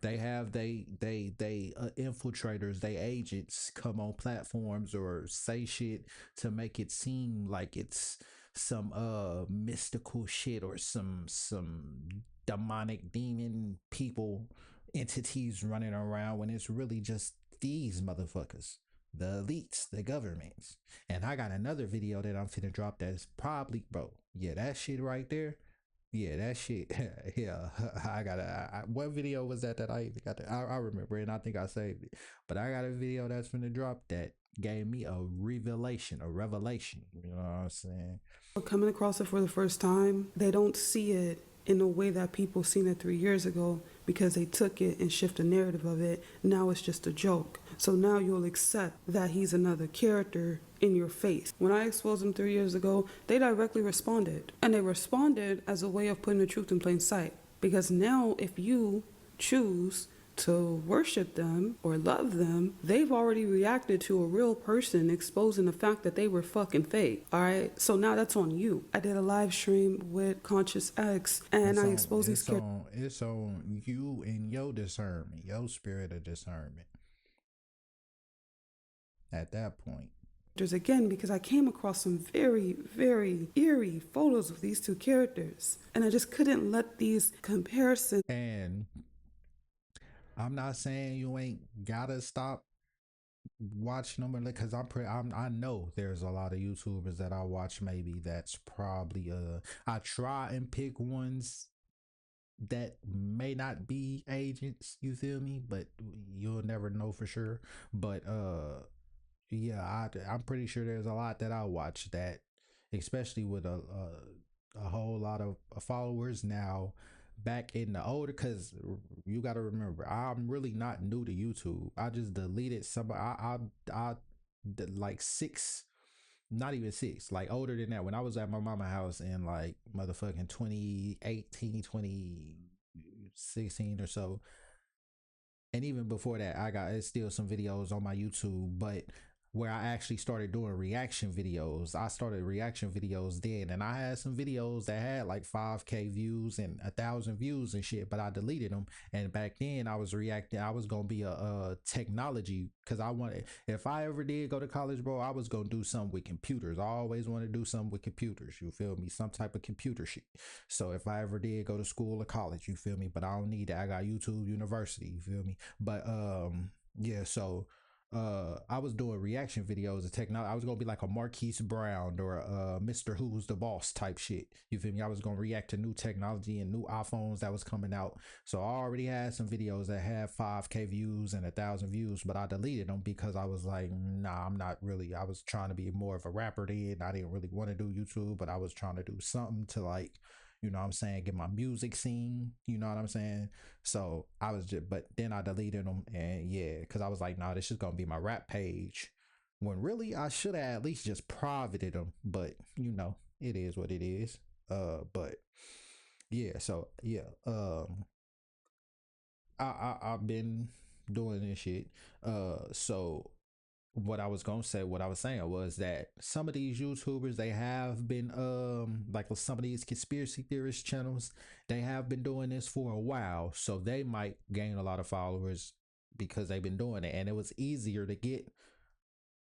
they have infiltrators, they agents come on platforms or say shit to make it seem like it's some mystical shit, or some demonic demon people, entities running around, when it's really just these motherfuckers, the elites, the governments. And I got another video that I'm finna drop that's probably, bro, yeah, that shit right there Yeah, that shit. Yeah, I got what video was that I even got? I remember, and I think I saved it. But I got a video that's gonna drop that gave me a revelation. You know what I'm saying? Coming across it for the first time, they don't see it in a way that people seen it 3 years ago because they took it and shift the narrative of it. Now it's just a joke. So now you'll accept that he's another character in your face. When I exposed him 3 years ago, they directly responded. And they responded as a way of putting the truth in plain sight. Because now if you choose to worship them or love them, they've already reacted to a real person exposing the fact that they were fucking fake. All right, so now that's on you. I did a live stream with Conscious X, and I exposed these characters. It's on you and your discernment, your spirit of discernment. At that point, Again, because I came across some very, very eerie photos of these two characters, and I just couldn't let these comparisons. and I'm not saying you ain't gotta stop watching them because I know there's a lot of YouTubers that I watch maybe that's probably I try and pick ones that may not be agents, you feel me, but you'll never know for sure. But yeah, I'm pretty sure there's a lot that I watch that, especially with a whole lot of followers now. Back in the older, because you got to remember, I'm really not new to YouTube. I just deleted some. I like six, not even six, like older than that. When I was at my mama house in like motherfucking 2018, 2016 or so, and even before that, I got it's still some videos on my YouTube, but where I actually started doing reaction videos. I started reaction videos then, and I had some videos that had like 5K views and 1,000 views and shit, but I deleted them. And back then, I was reacting. I was gonna be a technology because I wanted. If I ever did go to college, bro, I was gonna do something with computers. I always wanted to do something with computers. You feel me? Some type of computer shit. So if I ever did go to school or college, you feel me? But I don't need that. I got YouTube University. You feel me? But yeah. So I was doing reaction videos of technology. I was gonna be like a Marquise Brown or Mr. Who's the Boss type shit. You feel me? I was gonna react to new technology and new iPhones that was coming out. So I already had some videos that had 5K views and 1,000 views, but I deleted them because I was like, nah, I'm not really. I was trying to be more of a rapper then. I didn't really want to do YouTube, but I was trying to do something to like, you know what I'm saying, get my music seen, you know what I'm saying? So I was just, but then I deleted them, and yeah, because I was like, nah, this is gonna be my rap page. When really I should have at least just privated them, but you know, it is what it is. But yeah, so yeah, I've been doing this shit. So what I was saying was that some of these YouTubers, they have been like some of these conspiracy theorist channels, they have been doing this for a while, so they might gain a lot of followers because they've been doing it, and it was easier to get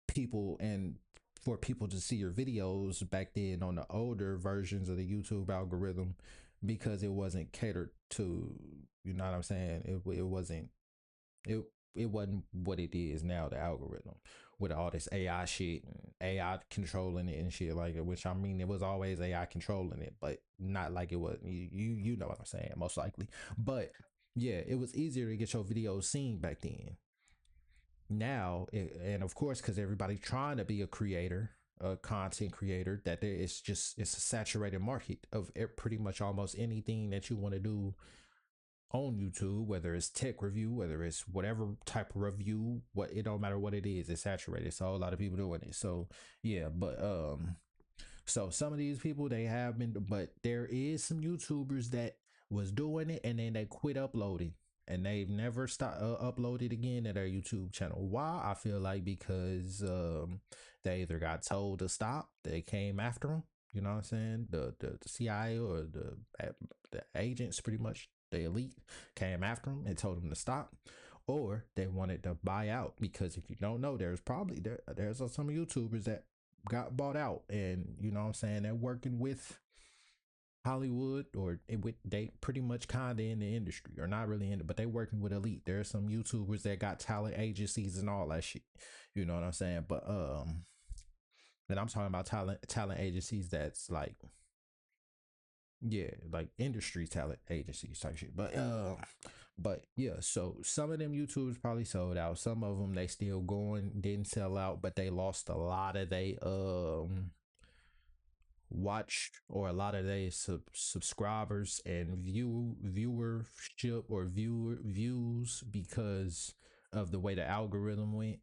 people and for people to see your videos back then on the older versions of the YouTube algorithm because it wasn't catered to, you know what I'm saying, it wasn't it it wasn't what it is now, the algorithm with all this AI shit and AI controlling it and shit like it, which I mean it was always AI controlling it, but not like it was you know what I'm saying, most likely. But yeah, it was easier to get your videos seen back then. Now and of course, because everybody's trying to be a creator, a content creator, that there is just it's a saturated market of pretty much almost anything that you want to do on YouTube, whether it's tech review, whether it's whatever type of review, what it don't matter what it is, it's saturated. So a lot of people doing it. So yeah, but so some of these people they have been, but there is some YouTubers that was doing it and then they quit uploading and they've never stopped uploaded again to their YouTube channel. Why? I feel like because they either got told to stop, they came after them. You know what I'm saying? The CIA or the agents, pretty much the elite, came after them and told them to stop, or they wanted to buy out. Because if you don't know, there's probably there's some YouTubers that got bought out, and you know what I'm saying, they're working with Hollywood or with they pretty much kind of in the industry or not really in it, but they working with elite. There's some YouTubers that got talent agencies and all that shit. You know what I'm saying? But then I'm talking about talent agencies that's like Yeah, like industry talent agencies type shit. But yeah, so some of them YouTubers probably sold out. Some of them they still going, didn't sell out, but they lost a lot of they watch or a lot of their subscribers and viewership or views because of the way the algorithm went.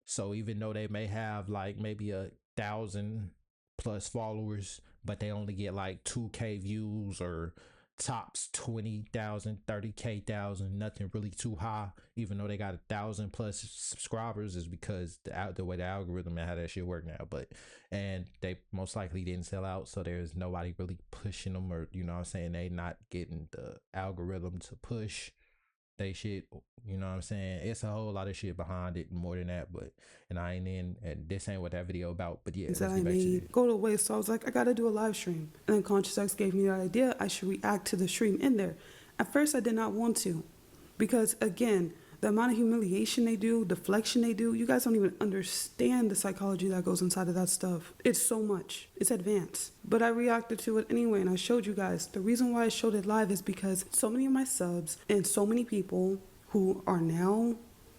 So even though they may have like maybe 1,000 plus followers, but they only get like 2K views or tops 20,000, 30K thousand, nothing really too high, even though they got 1,000 plus subscribers, is because the way the algorithm and how that shit work now. But and they most likely didn't sell out, so there's nobody really pushing them, or you know what I'm saying, they not getting the algorithm to push they shit. You know what I'm saying? It's a whole lot of shit behind it, more than that. But and I ain't in, and this ain't what that video about. But yeah, That let's I get back to made it. go to waste. So I was like, I gotta do a live stream. And then Conscious X gave me the idea I should react to the stream in there. At first, I did not want to, because again, the amount of humiliation they do, deflection they do, you guys don't even understand the psychology that goes inside of that stuff. It's so much. It's advanced. But I reacted to it anyway, and I showed you guys. The reason why I showed it live is because so many of my subs and so many people who are now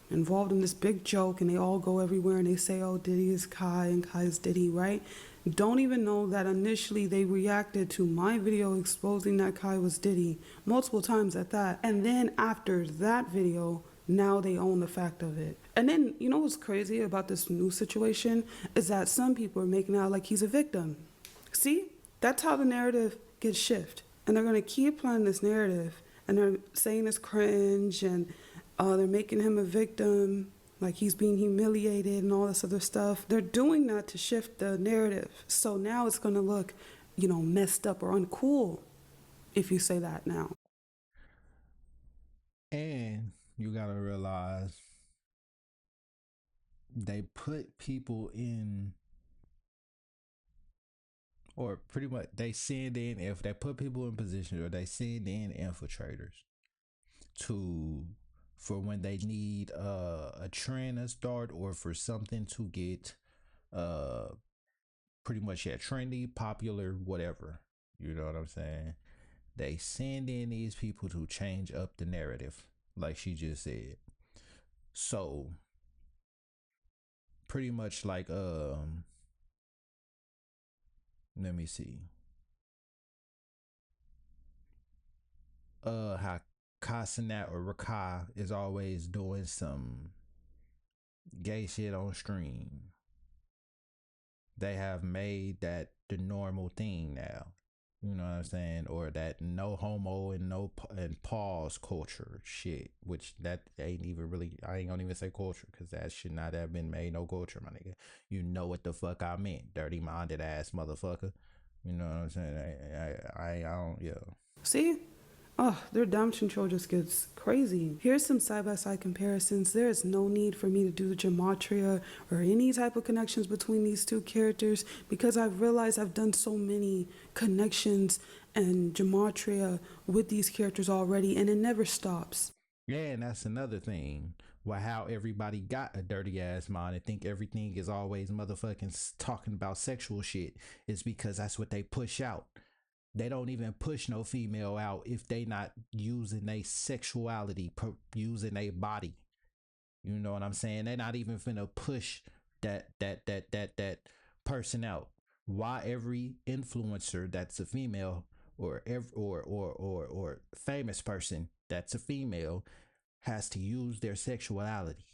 involved in this big joke, and they all go everywhere and they say, oh, Diddy is Kai and Kai is Diddy, right? Don't even know that initially they reacted to my video exposing that Kai was Diddy multiple times at that. And then after that video, now they own the fact of it. And then, you know what's crazy about this new situation is that some people are making out like he's a victim. See? That's how the narrative gets shifted. And they're going to keep playing this narrative, and they're saying it's cringe, and they're making him a victim, like he's being humiliated and all this other stuff. They're doing that to shift the narrative. So now it's going to look, messed up or uncool if you say that now. And you gotta realize they put people in, or pretty much they send in, if they put people in positions, or they send in infiltrators to, for when they need a trend to start, or for something to get pretty much trendy, popular, whatever. You know what I'm saying? They send in these people to change up the narrative, like she just said. So pretty much like let me see. How Kasanat or Rakai is always doing some gay shit on stream. They have made that the normal thing now. You know what I'm saying? Or that no homo and no and pause culture shit, which that ain't even really, I ain't gonna even say culture, because that should not have been made no culture, my nigga. You know what the fuck I meant, dirty minded ass motherfucker. You know what I'm saying? I don't, yeah. See? Oh, their damage control just gets crazy. Here's some side-by-side comparisons. There is no need for me to do gematria or any type of connections between these two characters, because I've realized I've done so many connections and gematria with these characters already, and it never stops. Yeah, and that's another thing. Well, how everybody got a dirty ass mind and think everything is always motherfucking talking about sexual shit is because that's what they push out. They don't even push no female out if they not using their sexuality, using their body. You know what I'm saying? They're not even finna push that person out. Why every influencer that's a female, or or famous person that's a female, has to use their sexuality?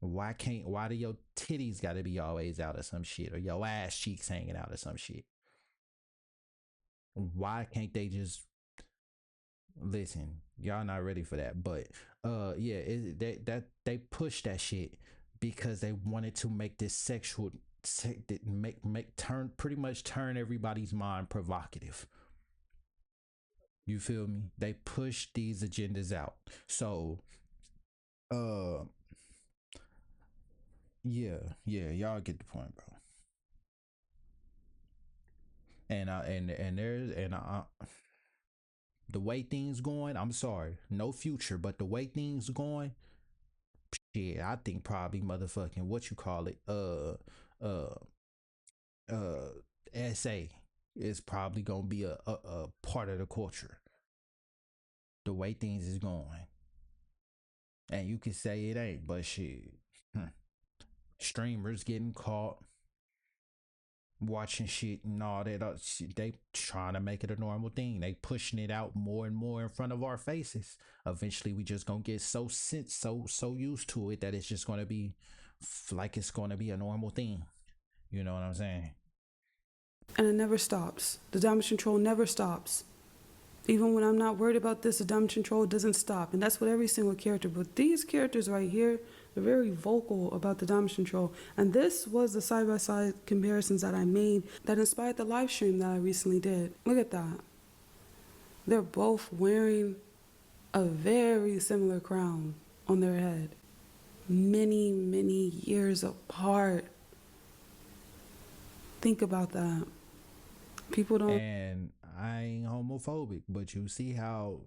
Why do your titties gotta be always out of some shit, or your ass cheeks hanging out of some shit? Why can't they just listen? Y'all not ready for that, but yeah, they push that shit because they wanted to make this sexual, turn everybody's mind provocative. You feel me? They push these agendas out. So uh yeah, y'all get the point, bro. And there's and the way things going, I'm sorry, no future, but the way things going, shit, I think probably motherfucking what you call it, uh, SA is probably gonna be a part of the culture. The way things is going. And you can say it ain't, but shit. Streamers getting caught watching shit and all that shit. They trying to make it a normal thing. They pushing it out more and more in front of our faces. Eventually we just gonna get so used to it that it's just gonna be like it's gonna be a normal thing. You know what I'm saying? And it never stops. The damage control never stops. Even when I'm not worried about this, the damage control doesn't stop. And that's what every single character, but these characters right here, they're very vocal about the damage control. And this was the side-by-side comparisons that I made that inspired the live stream that I recently did. Look at that. They're both wearing a very similar crown on their head. Many, many years apart. Think about that. People don't. And I ain't homophobic, but you see how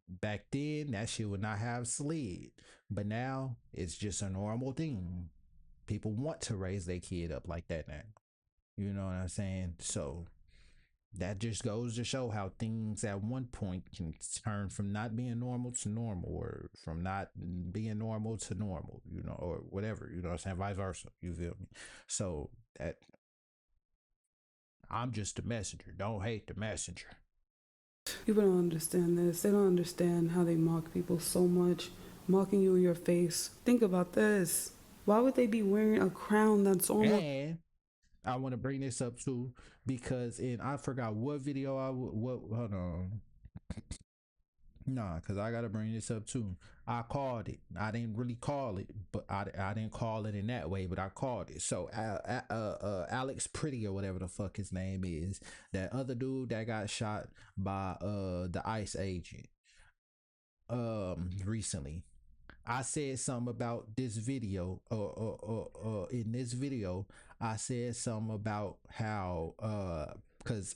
back then that shit would not have slid, but now it's just a normal thing. People want to raise their kid up like that now. You know what I'm saying? So that just goes to show how things at one point can turn from not being normal to normal, or from not being normal to normal, you know, or whatever, you know what I'm saying? Vice versa. You feel me? So that I'm just the messenger. Don't hate the messenger. People don't understand this. They don't understand how they mock people so much, mocking you in your face. Think about this. Why would they be wearing a crown that's almost... And I want to bring this up too, because I forgot what video hold on. Nah, because I got to bring this up too. I called it. I didn't really call it, but I didn't call it in that way, but I called it. So Alex Pretty, or whatever the fuck his name is, that other dude that got shot by the ICE agent recently. I said something about this video, in this video, I said something about how, cause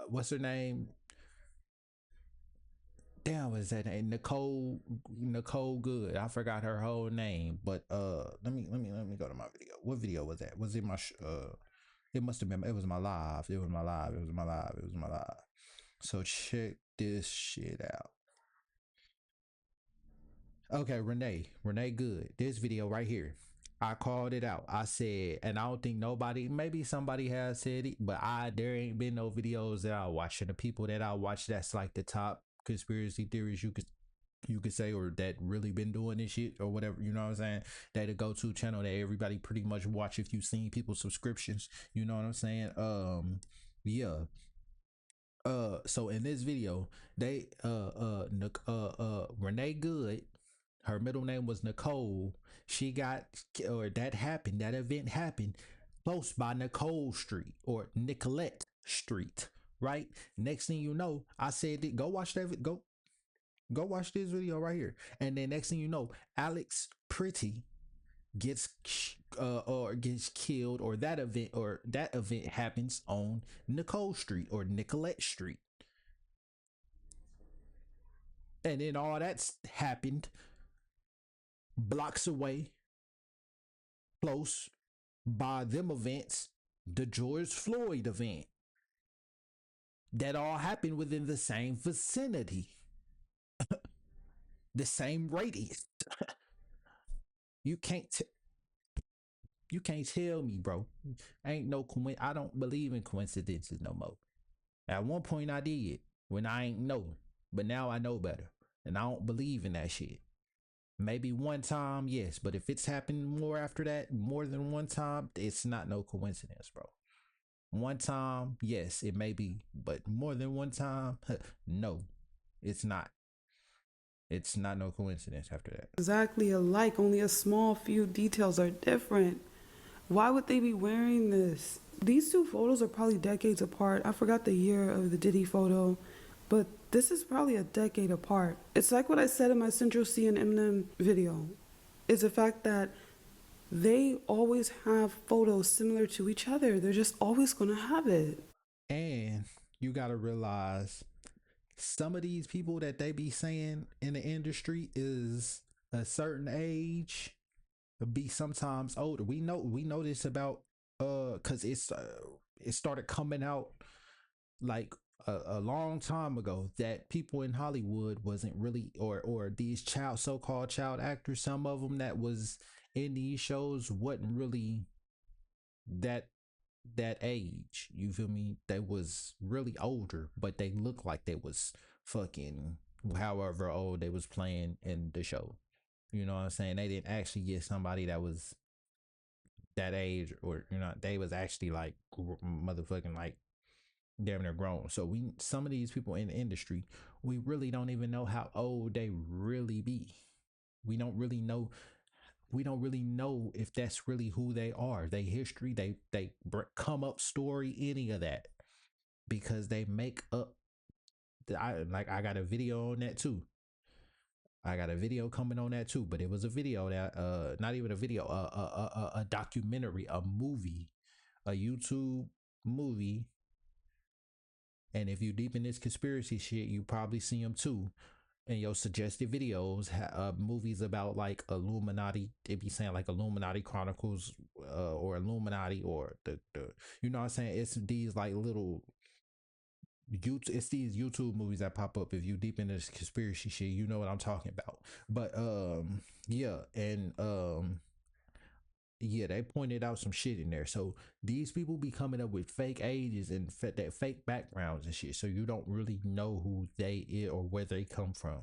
what's her name? Damn, was that name? Nicole Good. I forgot her whole name, but let me go to my video. What video was that? Was it my it must have been, it was my live. It was my live. So check this shit out. Okay, Renee Good. This video right here. I called it out. I said, and I don't think nobody, maybe somebody has said it, but there ain't been no videos that I watch. And the people that I watch, that's like the top conspiracy theories you could say, or that really been doing this shit or whatever, you know what I'm saying? They the go-to channel that everybody pretty much watch if you've seen people's subscriptions, you know what I'm saying? Yeah. So in this video, they Renee Good, her middle name was Nicole. She got, or that event happened close by Nicole Street, or Nicolette Street, right? Next thing you know, I said, go watch that, go watch this video right here. And then next thing you know, Alex Pretty gets killed, or that event happens on Nicole Street or Nicolette Street. And then all that's happened blocks away, close by them events, the George Floyd event. That all happened within the same vicinity. The same radius. You can't tell me, bro. Ain't no I don't believe in coincidences no more. At one point I did, when I ain't know, but now I know better, and I don't believe in that shit. Maybe one time, yes, but if it's happened more after that, more than one time, it's not no coincidence, bro. One time, yes, it may be, but more than one time, no, it's not. It's not no coincidence after that. Exactly alike, only a small few details are different. Why would they be wearing this? These two photos are probably decades apart. I forgot the year of the Diddy photo, but this is probably a decade apart. It's like what I said in my Central C and Eminem video. It's the fact that they always have photos similar to each other. They're just always going to have it. And you got to realize, some of these people that they be saying in the industry is a certain age, be sometimes older. We know this about cause it's it started coming out like a long time ago that people in Hollywood wasn't really, or these so-called child actors, some of them that was in these shows wasn't really that age. You feel me? They was really older, but they looked like they was fucking however old they was playing in the show. You know what I'm saying? They didn't actually get somebody that was that age, or they was actually like motherfucking like damn near grown. So some of these people in the industry, we really don't even know how old they really be. We don't really know. We don't really know if that's really who they are, they history, they come up story, any of that, because they make up. I got a video on that too. I got a video coming on that too, but it was a video that not even a video, a documentary, a movie, a YouTube movie. And if you deep in this conspiracy shit, you probably see them too in your suggested videos. Movies about like Illuminati. They be saying like Illuminati Chronicles, or Illuminati, or the you know what I'm saying. It's these like little it's these YouTube movies that pop up. If you deep in this conspiracy shit, you know what I'm talking about. But yeah, and yeah, they pointed out some shit in there. So these people be coming up with fake ages and that fake backgrounds and shit. So you don't really know who they is or where they come from.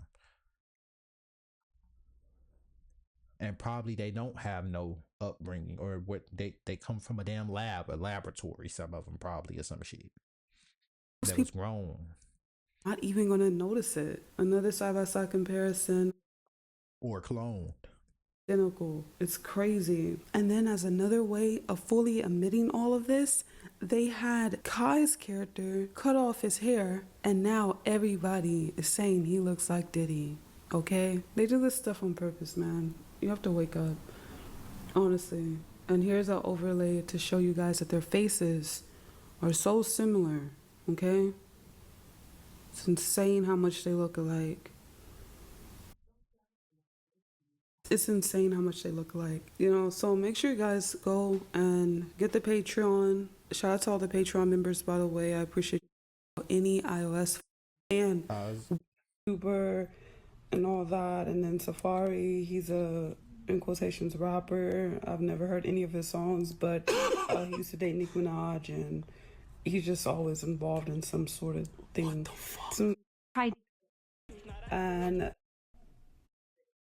And probably they don't have no upbringing, or what they come from a damn laboratory. Some of them probably, or some shit that was grown. Not even gonna notice it. Another side by side comparison. Or cloned. Identical. It's crazy. And then, as another way of fully admitting all of this, they had Kai's character cut off his hair, and now everybody is saying he looks like Diddy. Okay? They do this stuff on purpose, man. You have to wake up. Honestly. And here's an overlay to show you guys that their faces are so similar. Okay? It's insane how much they look alike. It's insane how much they look alike. So make sure you guys go and get the Patreon. Shout out to all the Patreon members, by the way. I appreciate any iOS and YouTuber and all that. And then Safari, he's a, in quotations, rapper. I've never heard any of his songs, but he used to date Nicki Minaj, and he's just always involved in some sort of thing. What the fuck? And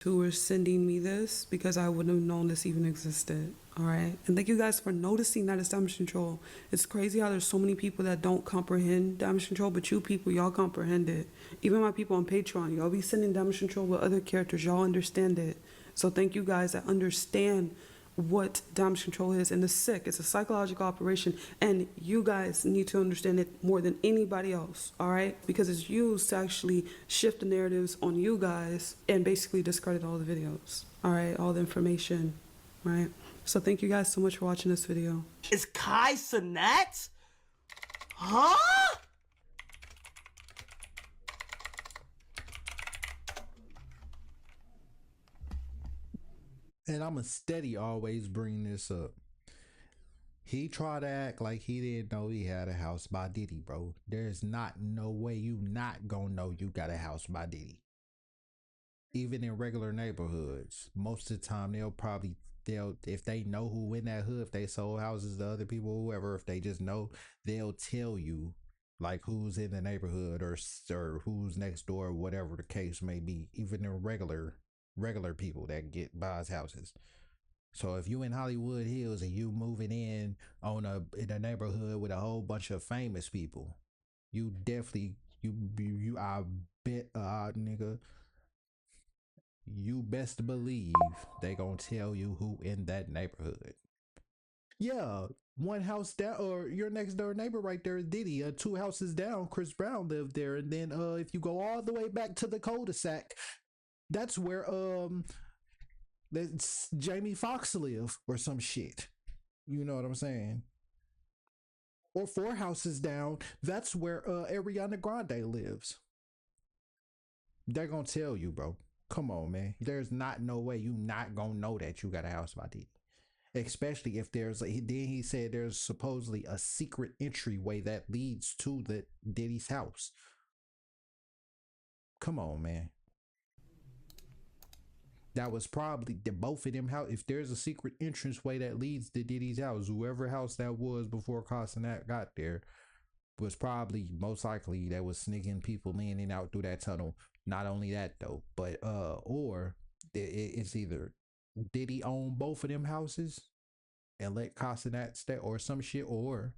who were sending me this, because I wouldn't have known this even existed. All right. And thank you guys for noticing that it's damage control. It's crazy how there's so many people that don't comprehend damage control, but you people, y'all comprehend it. Even my people on Patreon, y'all be sending damage control with other characters. Y'all understand it. So thank you guys that understand what damage control is. And it's sick. It's a psychological operation, and you guys need to understand it more than anybody else. All right, because it's used to actually shift the narratives on you guys and basically discredit all the videos. All right, all the information. Right. So thank you guys so much for watching this video. Is Kai Cenat? Huh? And I'm a steady always bring this up. He tried to act like he didn't know he had a house by Diddy, bro. There's not no way you not gonna know you got a house by Diddy. Even in regular neighborhoods, most of the time they'll if they know who in that hood, if they sold houses to other people, whoever, if they just know, they'll tell you like who's in the neighborhood, or who's next door, whatever the case may be. Even in regular people that buys houses. So if you in Hollywood Hills and you moving in a neighborhood with a whole bunch of famous people, you definitely you I bet nigga, you best believe they gonna tell you who in that neighborhood. Yeah, one house down, or your next door neighbor right there is Diddy. 2 houses down, Chris Brown lived there. And then if you go all the way back to the cul-de-sac, that's where that's Jamie Foxx live, or some shit. You know what I'm saying? Or 4 houses down, that's where Ariana Grande lives. They're gonna tell you, bro. Come on, man. There's not no way you not gonna know that you got a house by Diddy. especially if there's then he said there's supposedly a secret entryway that leads to the Diddy's house. Come on, man. That was probably the both of them house. If there's a secret entranceway that leads to Diddy's house, whoever house that was before Casanat got there was probably most likely that was sneaking people in and out through that tunnel. Not only that though, but or it's either Diddy own both of them houses and let Casanat stay or some shit, or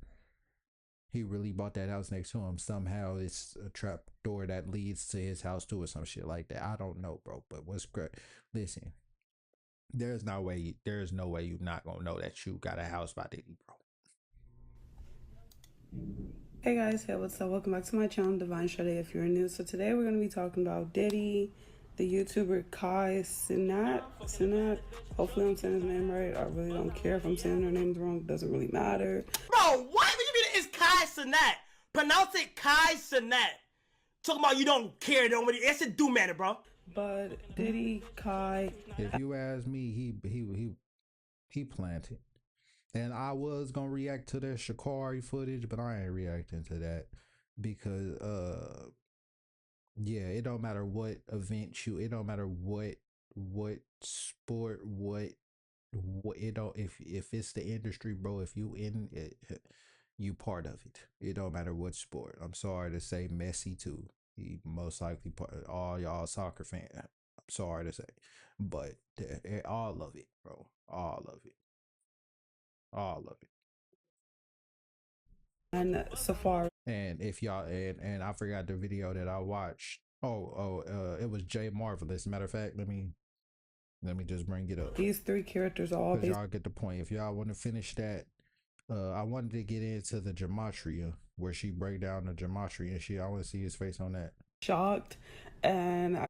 he really bought that house next to him. Somehow it's a trap door that leads to his house too, or some shit like that. I don't know, bro. But what's great? Listen, there's no way you're not gonna know that you got a house by Diddy, bro. Hey guys, hey, what's up? Welcome back to my channel, Divine Shyt. If you're new, so today we're gonna be talking about Diddy, the YouTuber Kai Cenat. Hopefully I'm saying his name right. I really don't care if I'm saying their names wrong. It doesn't really matter. Bro, what do you mean it's Kai Cenat? Pronounce it Kai Cenat. Talking about you don't care, don't really. Yes, it do matter, bro. But Diddy, Kai. If you ask me, he planted. And I was gonna react to the Shacarri footage, but I ain't reacting to that because yeah, it don't matter what event it don't matter what sport, what it don't, if it's the industry, bro, if you in it, you part of it. It don't matter what sport. I'm sorry to say Messi too. He most likely part of all y'all soccer fan. I'm sorry to say. But all of it, bro. All of it. All of it. And Safari. And if y'all and I forgot the video that I watched. It was Jay Marvelous. Matter of fact, let me just bring it up. These three characters are all based. Y'all get the point. If y'all want to finish that, I wanted to get into the gematria where she break down the gematria and shit. I want to see his face on that. Shocked, and I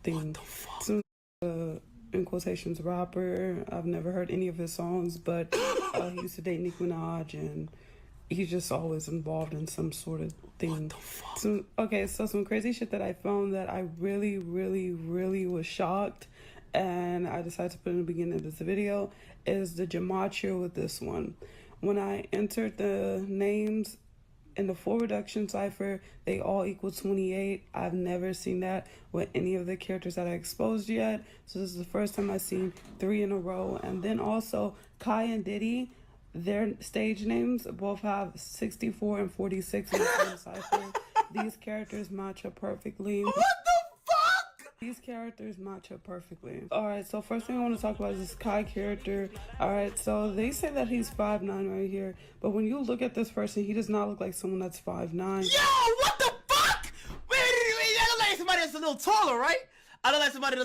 think some in quotations rapper. I've never heard any of his songs, but he used to date Nicki Minaj, and he's just always involved in some sort of thing. So some crazy shit that I found that I really was shocked, and I decided to put in the beginning of this video is the gematria with this one. When I entered the names in the full reduction cipher, they all equal 28. I've never seen that with any of the characters that I exposed yet. So this is the first time I've seen 3 in a row. And then also Kai and Diddy, their stage names both have 64 and 46 in the same cipher. These characters match up perfectly. What the fuck? These characters match up perfectly. Alright, so first thing I want to talk about is this Kai character. Alright, so they say that he's 5'9" right here, but when you look at this person, he does not look like someone that's 5'9". Yo, what the fuck? Wait, I look like somebody that's a little taller, right? I look like somebody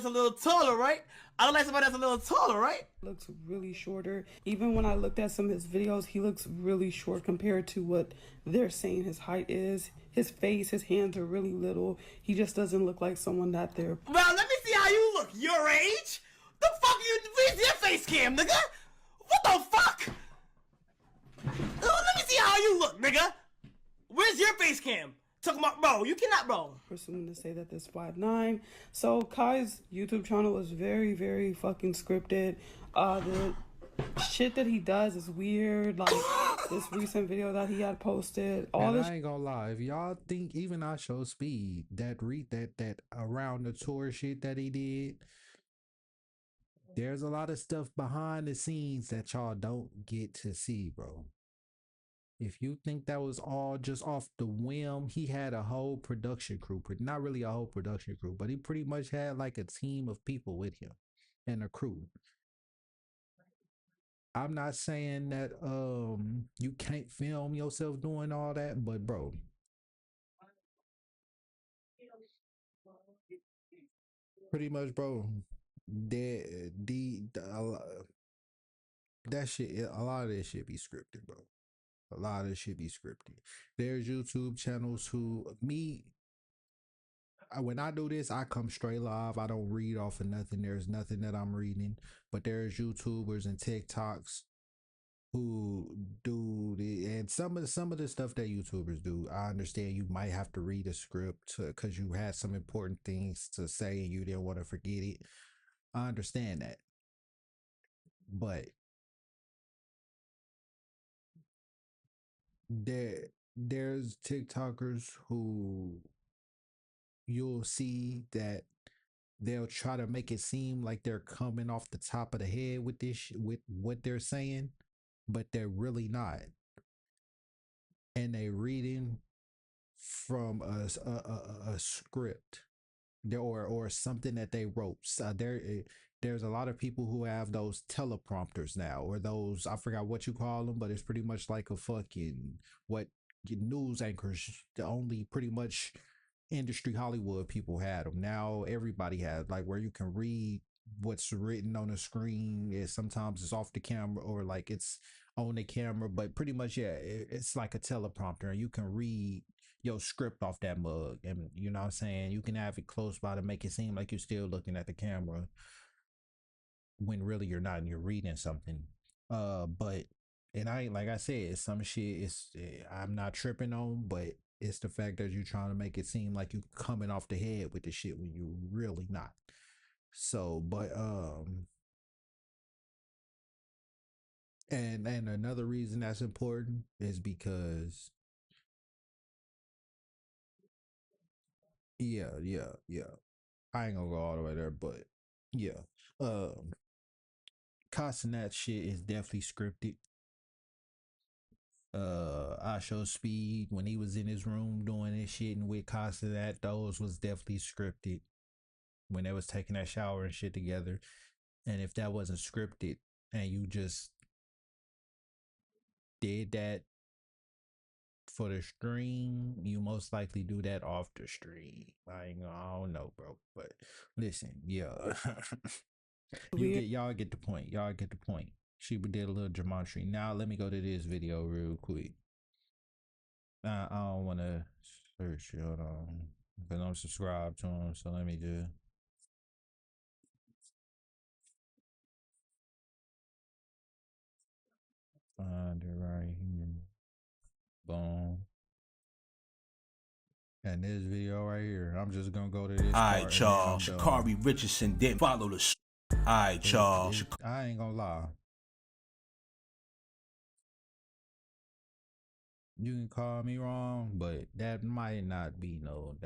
that's a little taller, right? Looks really shorter. Even when I looked at some of his videos, he looks really short compared to what they're saying his height is. His face, his hands are really little. He just doesn't look like someone that they're... Well, let me see how you look. Your age? The fuck where's your face cam, nigga? What the fuck? Let me see how you look, nigga. Where's your face cam? Talking about, bro, you cannot, bro. Person to say that this 5'9". So Kai's YouTube channel is very fucking scripted. The shit that he does is weird. Like this recent video that he had posted. I ain't gonna lie, if y'all think even I show Speed that around the tour shit that he did, there's a lot of stuff behind the scenes that y'all don't get to see, bro. If you think that was all just off the whim, he had a whole production crew. Not really a whole production crew, but he pretty much had like a team of people with him and a crew. I'm not saying that you can't film yourself doing all that, but bro, pretty much, bro, that shit, a lot of this shit be scripted, bro. A lot of shit be scripted. There's YouTube channels when I do this, I come straight live. I don't read off of nothing. There's nothing that I'm reading. But there's YouTubers and TikToks who do and some of the stuff that YouTubers do. I understand you might have to read a script because you had some important things to say and you didn't want to forget it. I understand that. But there's TikTokers who you'll see that they'll try to make it seem like they're coming off the top of the head with with what they're saying, but they're really not, and they reading from a script or something that they wrote. So there's a lot of people who have those teleprompters now, or those, I forgot what you call them, but it's pretty much like a fucking what news anchors, the only pretty much industry Hollywood people had them. Now everybody has, like, where you can read what's written on the screen. Sometimes it's off the camera or like it's on the camera, but pretty much, yeah, it's like a teleprompter, and you can read your script off that mug, and you know what I'm saying, you can have it close by to make it seem like you're still looking at the camera when really you're not, and you're reading something. But and I, like I said, some shit is, I'm not tripping on, but it's the fact that you're trying to make it seem like you coming off the head with the shit when you really not. So, but and another reason that's important is because yeah. I ain't gonna go all the way there, but yeah. Casanat shit is definitely scripted. I Show Speed, when he was in his room doing this shit and with Casanat, those was definitely scripted when they was taking that shower and shit together. And if that wasn't scripted and you just did that for the stream, you most likely do that off the stream. I don't know, bro. But listen, yeah. Y'all get the point. Y'all get the point. She did a little geometry. Now let me go to this video real quick. I don't want to search. Hold on, because I'm subscribed to him. So let me just. Find it right here. Boom. And this video right here, I'm just gonna go to this. Alright, y'all. Shacarri Richardson didn't follow the. Alright, y'all. I ain't gonna lie. You can call me wrong, but that might not be no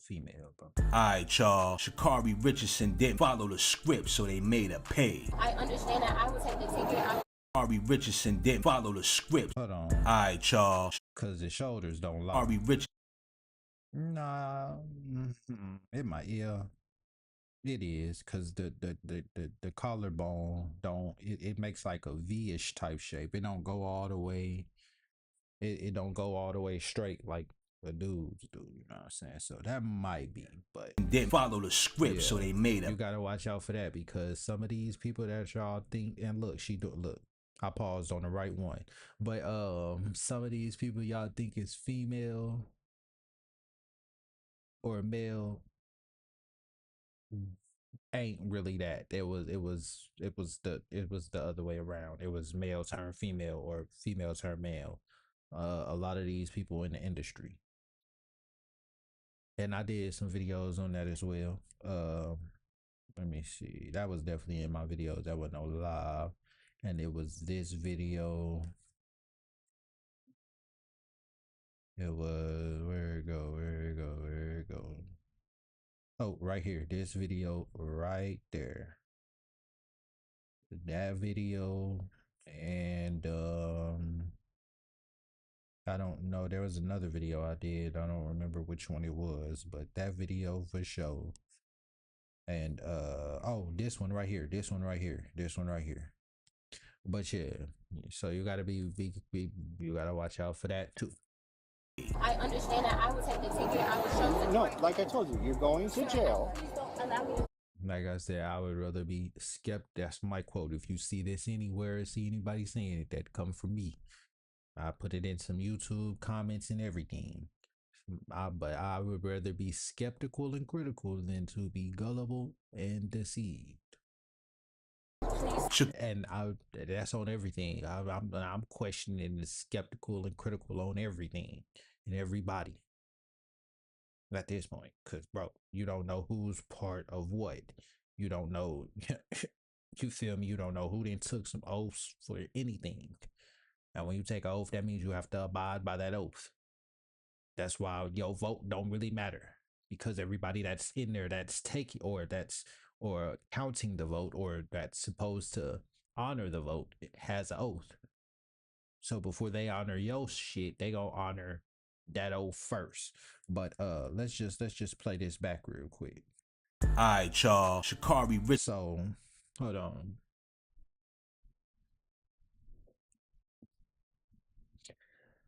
female, bro. Alright, y'all. Shacarri Richardson didn't follow the script, so they made her pay. I understand that I would take the ticket out. Shacarri Richardson didn't follow the script. Hold on. Alright, y'all. Cause the shoulders don't lie. Shacarri Richardson. Nah, it might, yeah. It is, cause the collarbone don't, it makes like a V-ish type shape. It don't go all the way. It don't go all the way straight like the dudes do. You know what I'm saying? So that might be, but didn't follow the script, yeah. So they made it. You gotta watch out for that, because some of these people that y'all think, and look, I paused on the right one, but some of these people y'all think is female or male ain't really that. It was the other way around. It was male turn female or female turn male. A lot of these people in the industry, and I did some videos on that as well. Let me see. That was definitely in my videos. That wasn't no live, and it was this video. It was, where it go. Oh, right here. This video right there. That video, and I don't know. There was another video I did. I don't remember which one it was, but that video for sure. And oh, this one right here. But yeah, so you gotta you gotta watch out for that too. I understand that I would take the ticket. I would show the. No, like I told you, you're going to jail. Please don't allow me to. Like I said, I would rather be skeptic. That's my quote. If you see this anywhere, see anybody saying it, that come from me. I put it in some YouTube comments and everything. But I would rather be skeptical and critical than to be gullible and deceived. And that's on everything. I'm questioning and skeptical and critical on everything and everybody at this point, because bro, you don't know who's part of what. You don't know. You feel me? You don't know who then took some oaths for anything. And when you take an oath, that means you have to abide by that oath. That's why your vote don't really matter, because everybody that's in there that's taking or counting the vote or that's supposed to honor the vote has an oath. So before they honor your shit, they gonna honor that oath first. But let's just play this back real quick. Alright, y'all. Shacarri Rich. So hold on.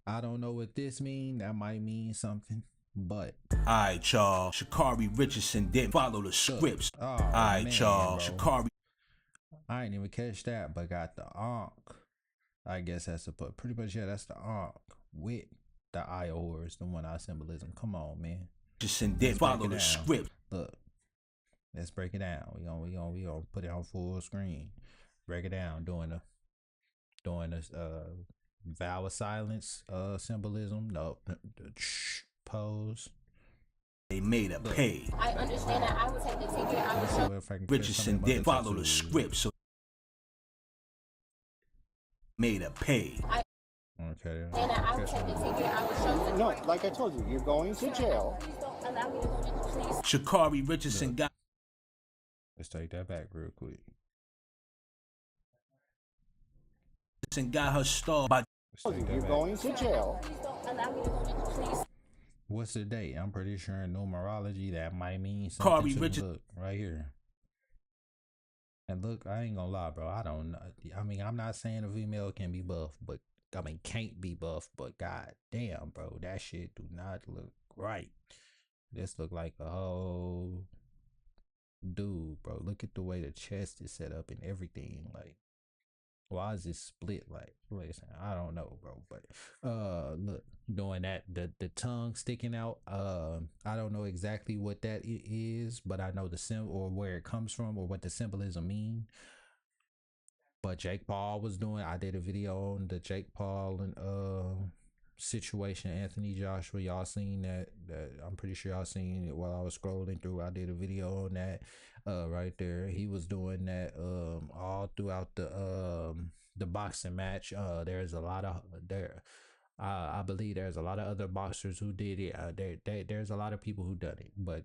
I don't know what this mean. That might mean something, but Alright, y'all. Shacarri Richardson didn't follow the scripts. oh, Alright, man, y'all. bro. Shacarri. I ain't even catch that, but got the Ankh. I guess that's the pretty much, yeah, that's the Ankh with the Iors, the one eye symbolism. Come on, man. Richardson didn't follow the down. script. Look, let's break it down. We gonna put it on full screen. Break it down, doing a vow of silence symbolism. No, pose. They made her pay. I understand that I would take the ticket. I would Let's see show if I can Richardson didn't follow the tattoos. script, so made her pay. Okay. and I would take the ticket. I would show the No, like I told you, you're going to jail. Please don't allow me to go in, please. Shacarri Richardson got Let's take that back real quick. her star by Let's take that You're back. going to jail. Please don't allow me to go in, please. What's the date? I'm pretty sure in numerology that might mean something. Carly too. Richard- Look right here. And look, I ain't gonna lie, bro. I don't know. I mean, I'm not saying a female can be buff, but I mean can't be buff. But god damn, bro, that shit do not look right. This look like a whole dude, bro. Look at the way the chest is set up and everything. Like, why is it split? Like, listen, I don't know, bro. But look, doing that, the tongue sticking out. I don't know exactly what that is, but I know the symbol or where it comes from or what the symbolism mean. But Jake Paul was doing. I did a video on the Jake Paul and situation. Anthony Joshua, y'all seen that? That I'm pretty sure y'all seen it while I was scrolling through. I did a video on that. Right there, he was doing that all throughout the boxing match. There's a lot of there. I believe there's a lot of other boxers who did it. There's a lot of people who done it, but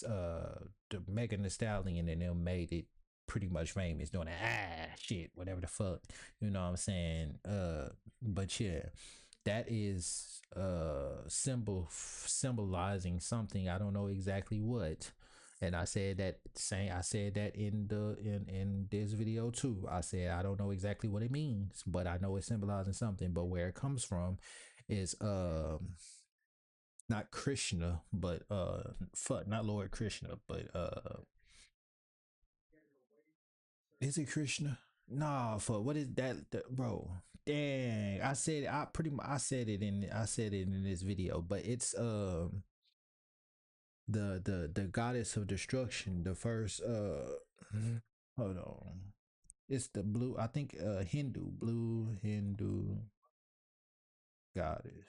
the Megan Thee Stallion and them made it pretty much famous doing that shit, whatever the fuck, you know what I'm saying? But yeah, that is symbolizing something. I don't know exactly what. And I said that in this video too. I said I don't know exactly what it means, but I know it's symbolizing something. But where it comes from is not Krishna, but not Lord Krishna, but is it Krishna? Nah, fuck. What is that, bro? Dang, I said I said it in this video, but it's the goddess of destruction, the first hold on, it's the blue, I think blue Hindu goddess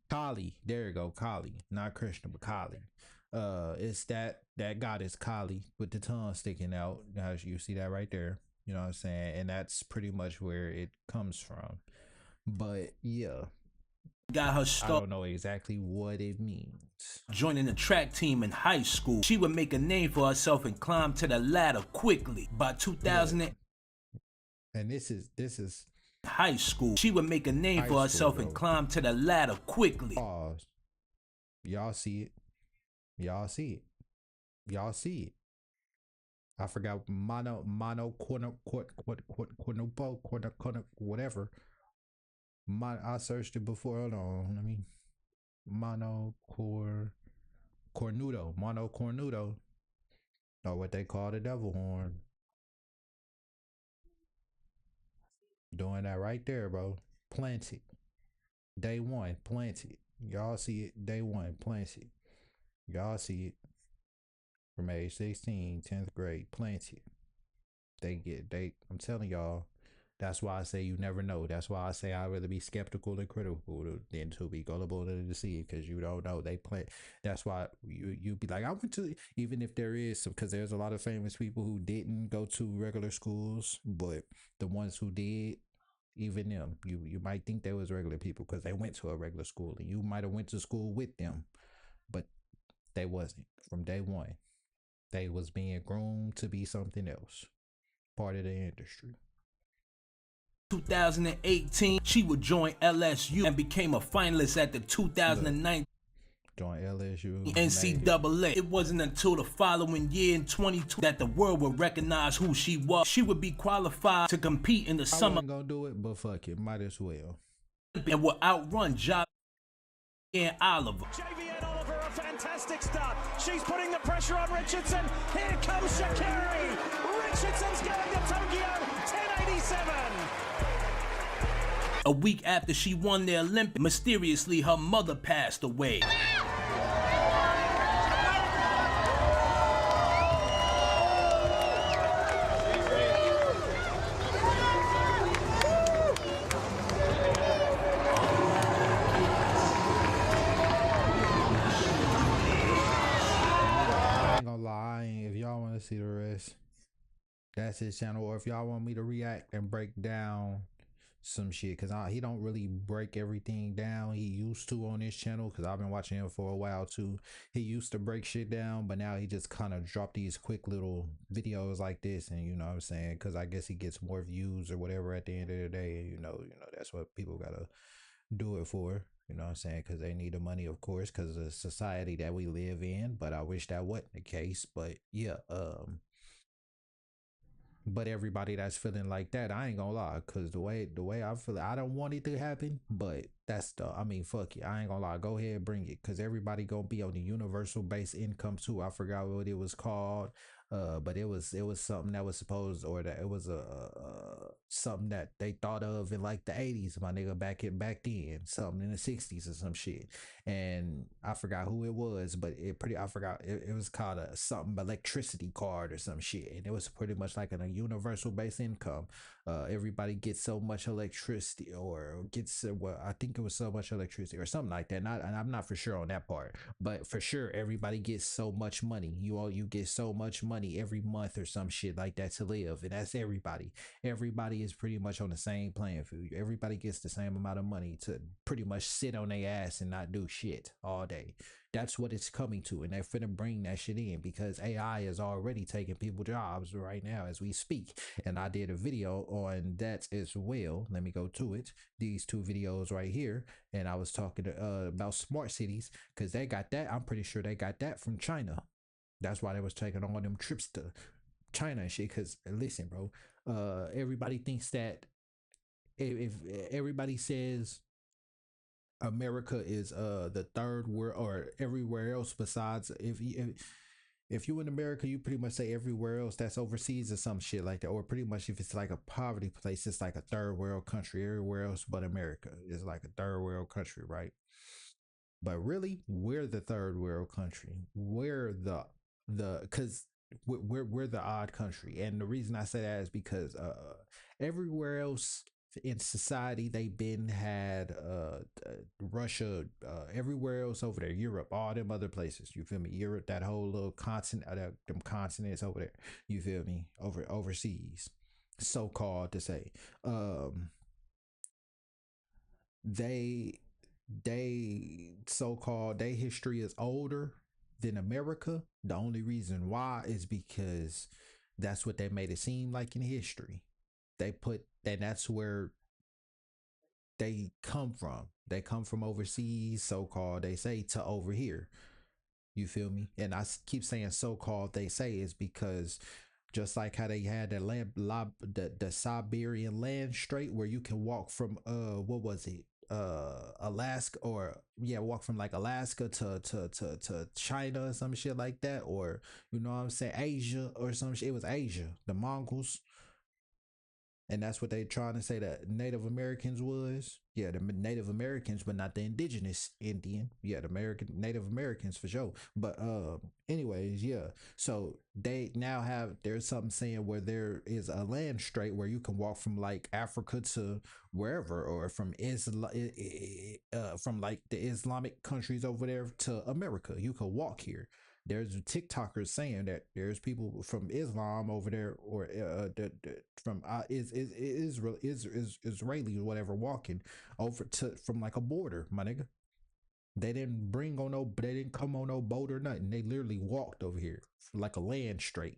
Kali. There you go, Kali, not Krishna, but Kali. It's that goddess Kali with the tongue sticking out. Now you see that right there, you know what I'm saying? And that's pretty much where it comes from. But yeah, got her I star don't know exactly what it means. joining the track team in high school. She would make a name for herself and climb to the ladder quickly. By 2000 And this is high school, she would make a name High for herself school, and bro. climb to the ladder quickly. pause. Y'all see it. Y'all see it. Y'all see it. I forgot whatever. I searched it before. Hold on. Let me monocornudo. Or what they call the devil horn. Doing that right there, bro. Planted. Day one, planted. Y'all see it. Day one, planted. Y'all see it. From age 16, 10th grade, planted. I'm telling y'all, that's why I say you never know. That's why I say I'd rather be skeptical and critical than to be gullible and deceived, because you don't know. They plant. That's why you be like, I went to, even if there is some, because there's a lot of famous people who didn't go to regular schools, but the ones who did, even them, you might think they was regular people because they went to a regular school, and you might have went to school with them, but they wasn't. From day one, they was being groomed to be something else, part of the industry. 2018, she would join LSU and became a finalist at the 2019 Join LSU, NCAA. It wasn't until the following year in 22 that the world would recognize who she was. She would be qualified to compete in the I summer wasn't gonna do it, but fuck it, might as well. and would outrun Job and Oliver. JV and Oliver, a fantastic start. She's putting the pressure on Richardson. Here comes Shacarri. Richardson's going to Tokyo, 1087. A week after she won the Olympics, mysteriously her mother passed away. If y'all want to see the rest, that's his channel. Or if y'all want me to react and break down some shit, because he don't really break everything down. He used to on his channel, because I've been watching him for a while too. He used to break shit down, but now he just kind of dropped these quick little videos like this, and you know what I'm saying, because I guess he gets more views or whatever at the end of the day. You know that's what people gotta do it for. You know what I'm saying? Because they need the money, of course, because of the society that we live in. But I wish that wasn't the case. But yeah, but everybody that's feeling like that, I ain't gonna lie, because the way I feel, I don't want it to happen, but that's I mean, fuck it, I ain't gonna lie, go ahead, bring it, because everybody gonna be on the universal base income too. I forgot what it was called, but it was something that was supposed, or that it was something that they thought of in like the 80s, my nigga, back then, something in the 60s or some shit, and I forgot who it was, but I forgot, it was called a something electricity card or some shit, and it was pretty much like a universal base income. Everybody gets so much electricity, or gets, well, I think it was so much electricity or something like that. And I'm not for sure on that part, but for sure everybody gets so much money. You get so much money every month or some shit like that to live, and that's everybody. Everybody is pretty much on the same playing field. Everybody gets the same amount of money to pretty much sit on their ass and not do shit all day. That's what it's coming to, and they're finna bring that shit in, because AI is already taking people's jobs right now as we speak. And I did a video on that as well. Let me go to it. These two videos right here, and I was talking about smart cities, because they got that. I'm pretty sure they got that from China. That's why they was taking all them trips to China and shit. Because listen, bro, everybody thinks that if everybody says America is the third world, or everywhere else besides, if you in America, you pretty much say everywhere else that's overseas or some shit like that, or pretty much if it's like a poverty place, it's like a third world country. Everywhere else but America is like a third world country, right? But really, we're the third world country. We're the because we're the odd country, and the reason I say that is because everywhere else in society they've been had Russia, everywhere else over there, Europe, all them other places, you feel me, Europe, that whole little continent, them continents over there, you feel me, overseas, so-called to say, they so-called, their history is older than America. The only reason why is because that's what they made it seem like in history. They put, and that's where they come from. They come from overseas, so-called, they say, to over here. You feel me? And I keep saying so-called they say is because just like how they had the Siberian land strait where you can walk from what was it? Alaska, or walk from like Alaska to China or some shit like that, or you know what I'm saying, Asia or some shit. It was Asia, the Mongols. And that's what they trying to say that Native Americans was. Yeah, the Native Americans, but not the indigenous Indian. Yeah, the Native Americans for sure. But anyways, yeah. So they now have, there's something saying where there is a land strait where you can walk from like Africa to wherever, or from from like the Islamic countries over there to America. You could walk here. there's TikTokers saying that there's people from Islam over there, or from Israelis or whatever, walking over to from like a border, my nigga. They didn't they didn't come on no boat or nothing. They literally walked over here like a land straight.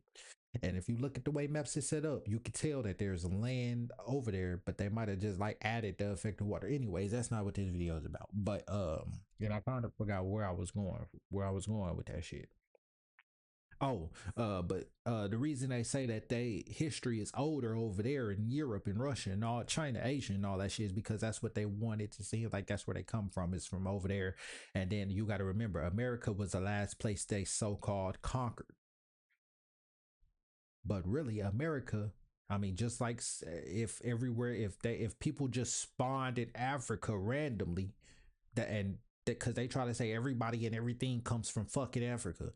And if you look at the way maps is set up, you can tell that there's land over there, but they might have just like added the effect of water. Anyways, that's not what this video is about. But and I kind of forgot where I was going with that shit. But the reason they say that they history is older over there in Europe and Russia and all China, Asia and all that shit is because that's what they wanted to see. Like that's where they come from, is from over there. And then you got to remember, America was the last place they so-called conquered. But really, America, I mean, just like if people just spawned in Africa randomly, because they try to say everybody and everything comes from fucking Africa.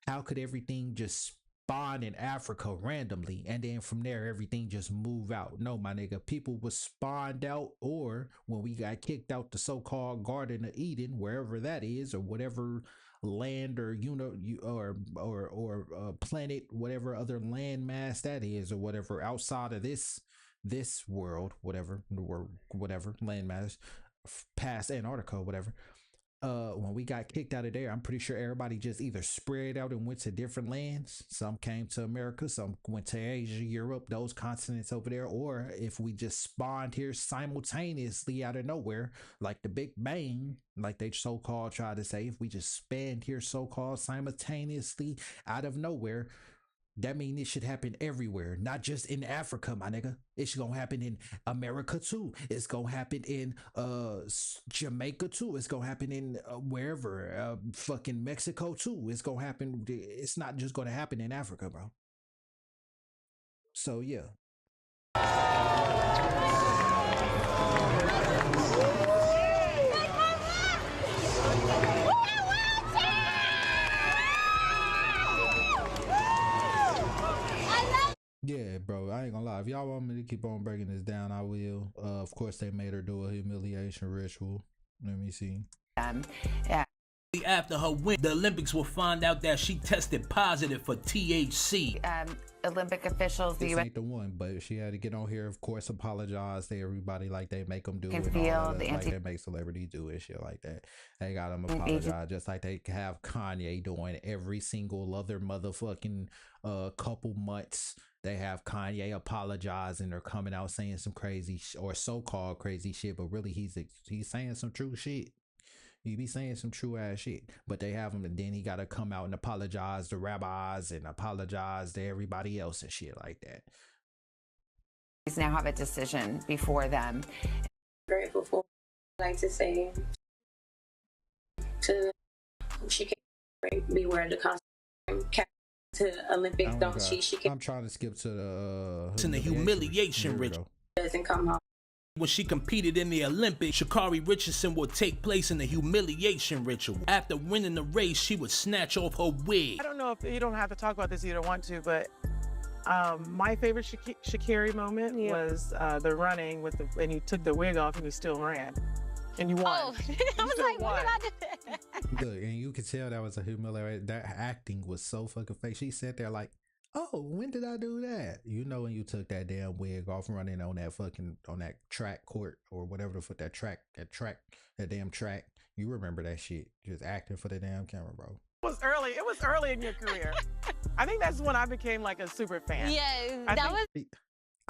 How could everything just spawn in Africa randomly and then from there everything just move out? No, my nigga, people was spawned out, or when we got kicked out the so-called Garden of Eden, wherever that is, or whatever land or planet, whatever other land mass that is, or whatever outside of this world, whatever land mass past Antarctica, whatever. When we got kicked out of there, I'm pretty sure everybody just either spread out and went to different lands. Some came to America, some went to Asia, Europe, those continents over there. Or if we just spawned here simultaneously out of nowhere, like the Big Bang, like they so-called try to say, if we just spawned here so-called simultaneously out of nowhere, that means it should happen everywhere, not just in Africa, my nigga. It's gonna happen in America too. It's gonna happen in Jamaica too. It's gonna happen in wherever, fucking Mexico too. It's gonna happen. It's not just gonna happen in Africa, bro. So yeah. Yeah, bro, I ain't gonna lie. If y'all want me to keep on breaking this down, I will. Of course, they made her do a humiliation ritual. Let me see. Yeah. After her win, the Olympics will find out that she tested positive for THC. Olympic officials, this ain't the one, but she had to get on here, of course, apologize to everybody like they make them do it, like they make celebrities do it, shit like that. They got them apologize, just like they have Kanye doing every single other motherfucking couple months. They have Kanye apologizing or coming out saying some crazy or so-called crazy shit, but really he's saying some true shit. He be saying some true ass shit, but they have him, and then he got to come out and apologize to rabbis and apologize to everybody else and shit like that. He's now have a decision before them. Grateful for, like to say, to she can be wearing the costume to Olympics. Don't she can. I'm trying to skip to the humiliation ritual. Doesn't come home. When she competed in the Olympics, Shacarri Richardson would take place in the humiliation ritual. After winning the race, she would snatch off her wig. I don't know if you don't have to talk about this, you don't want to, but my favorite Shacarri moment was the running with and you took the wig off and you still ran. And you won. Oh, I was like, what did I do? Look, and you could tell that was a humiliation. That acting was so fucking fake. She sat there like, oh, when did I do that? You know, when you took that damn wig off running on that track court or whatever the fuck that damn track. You remember that shit. Just acting for the damn camera, bro. It was early in your career. I think that's when I became like a super fan. Yeah, that was.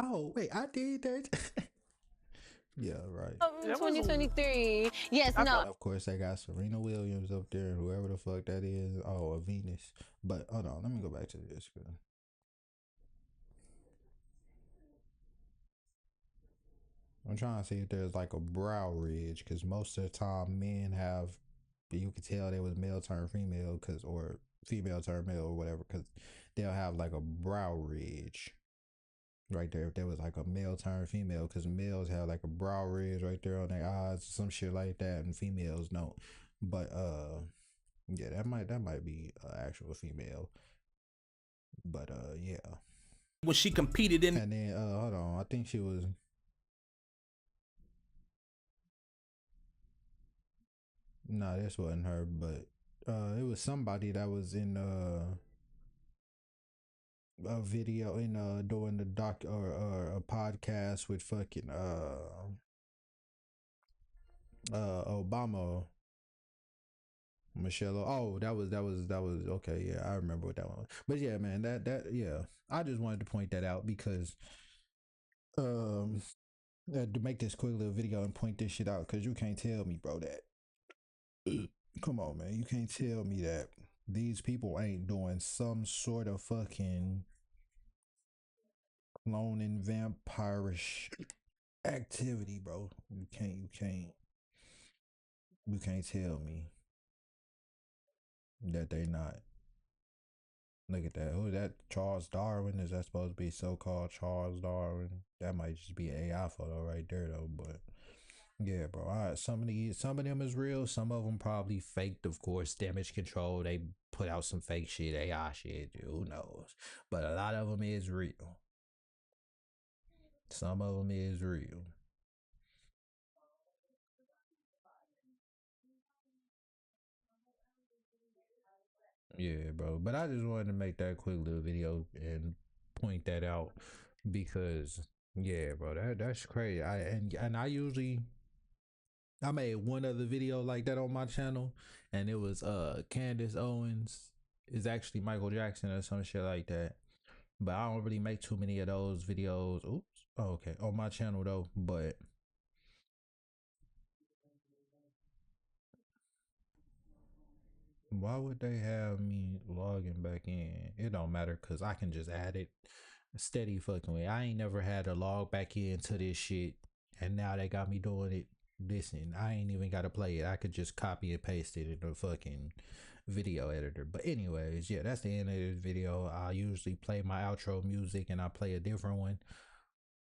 Oh, wait, I did that. Yeah, right. 2023. Yes, no. Of course, they got Serena Williams up there, whoever the fuck that is. Oh, a Venus. But hold on, let me go back to this. I'm trying to see if there's like a brow ridge, because most of the time men have, you can tell they was male turn female, or female turn male or whatever, because they'll have like a brow ridge right there if there was like a male turn female, because males have like a brow ridge right there on their eyes, some shit like that, and females don't. But yeah, that might be actual female. But yeah. When she competed in, and then hold on, I think she was. No, this wasn't her, but it was somebody that was in a video in doing the doc or a podcast with fucking Obama. Michelle. Oh, that was okay. Yeah, I remember what that one was. But yeah, man, that yeah. I just wanted to point that out because to make this quick little video and point this shit out, because you can't tell me, bro, that come on, man, you can't tell me that these people ain't doing some sort of fucking cloning vampirish activity, bro. You can't tell me that they not. Look at that. Who is that? Charles Darwin? Is that supposed to be so-called Charles Darwin? That might just be an AI photo right there, though. But yeah, bro. All right, some of them is real. Some of them probably faked, of course. Damage control. They put out some fake shit, AI shit. Who knows? But a lot of them is real. Some of them is real. Yeah, bro. But I just wanted to make that quick little video and point that out because yeah, bro, that's crazy. I usually I made one other video like that on my channel, and it was Candace Owens is actually Michael Jackson or some shit like that. But I don't really make too many of those videos. Oops. Oh, okay. On my channel though, but why would they have me logging back in? It don't matter because I can just add it steady fucking way. I ain't never had to log back into this shit, and now they got me doing it. Listen, I ain't even got to play it. I could just copy and paste it in the fucking video editor. But anyways, yeah, that's the end of this video. I usually play my outro music and I play a different one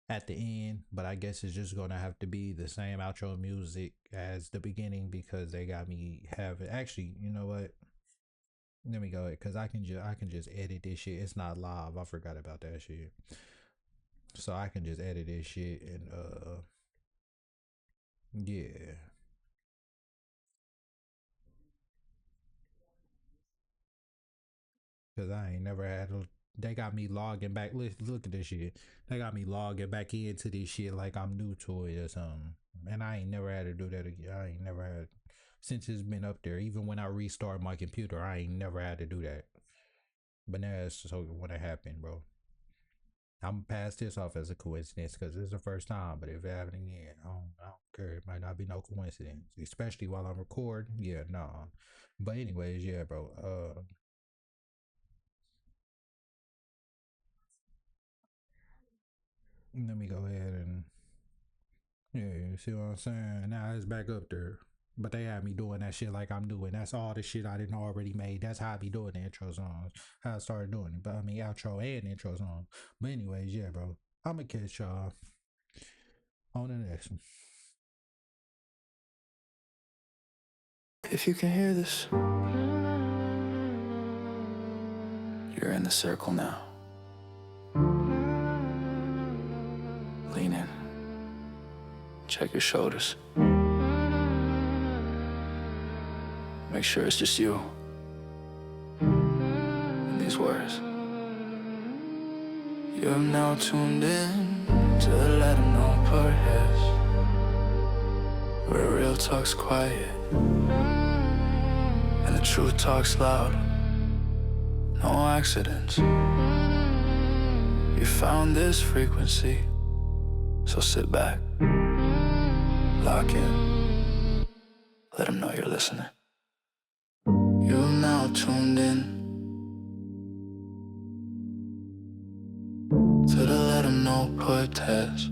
at the end, but I guess it's just gonna have to be the same outro music as the beginning because they got me having. Actually, you know what? Let me go because I can just edit this shit. It's not live. I forgot about that shit. So I can just edit this shit and yeah. Cause I ain't never had a, they got me logging back. Look at this shit. They got me logging back into this shit like I'm new to it or something. And I ain't never had to do that again. I ain't never had since it's been up there. Even when I restart my computer, I ain't never had to do that. But now it's so when it happened, bro. I'm pass this off as a coincidence because it's the first time. But if it happens again, I don't care. It might not be no coincidence, especially while I'm recording. Yeah, nah. But anyways, yeah, bro. Let me go ahead and yeah, you see what I'm saying? Now it's back up there. But they had me doing that shit like I'm doing. That's all the shit I didn't already made. That's how I be doing the intro songs. How I started doing it. But I mean outro and intro song. But anyways, yeah, bro. I'ma catch y'all on the next one. If you can hear this, you're in the circle now. Lean in. Check your shoulders. Make sure it's just you and these words. You have now tuned in to the Let 'Em Know podcast, where real talk's quiet and the truth talks loud. No accidents. You found this frequency, so sit back, lock in, let 'em know you're listening. You've now tuned in to the Let 'Em Know podcast.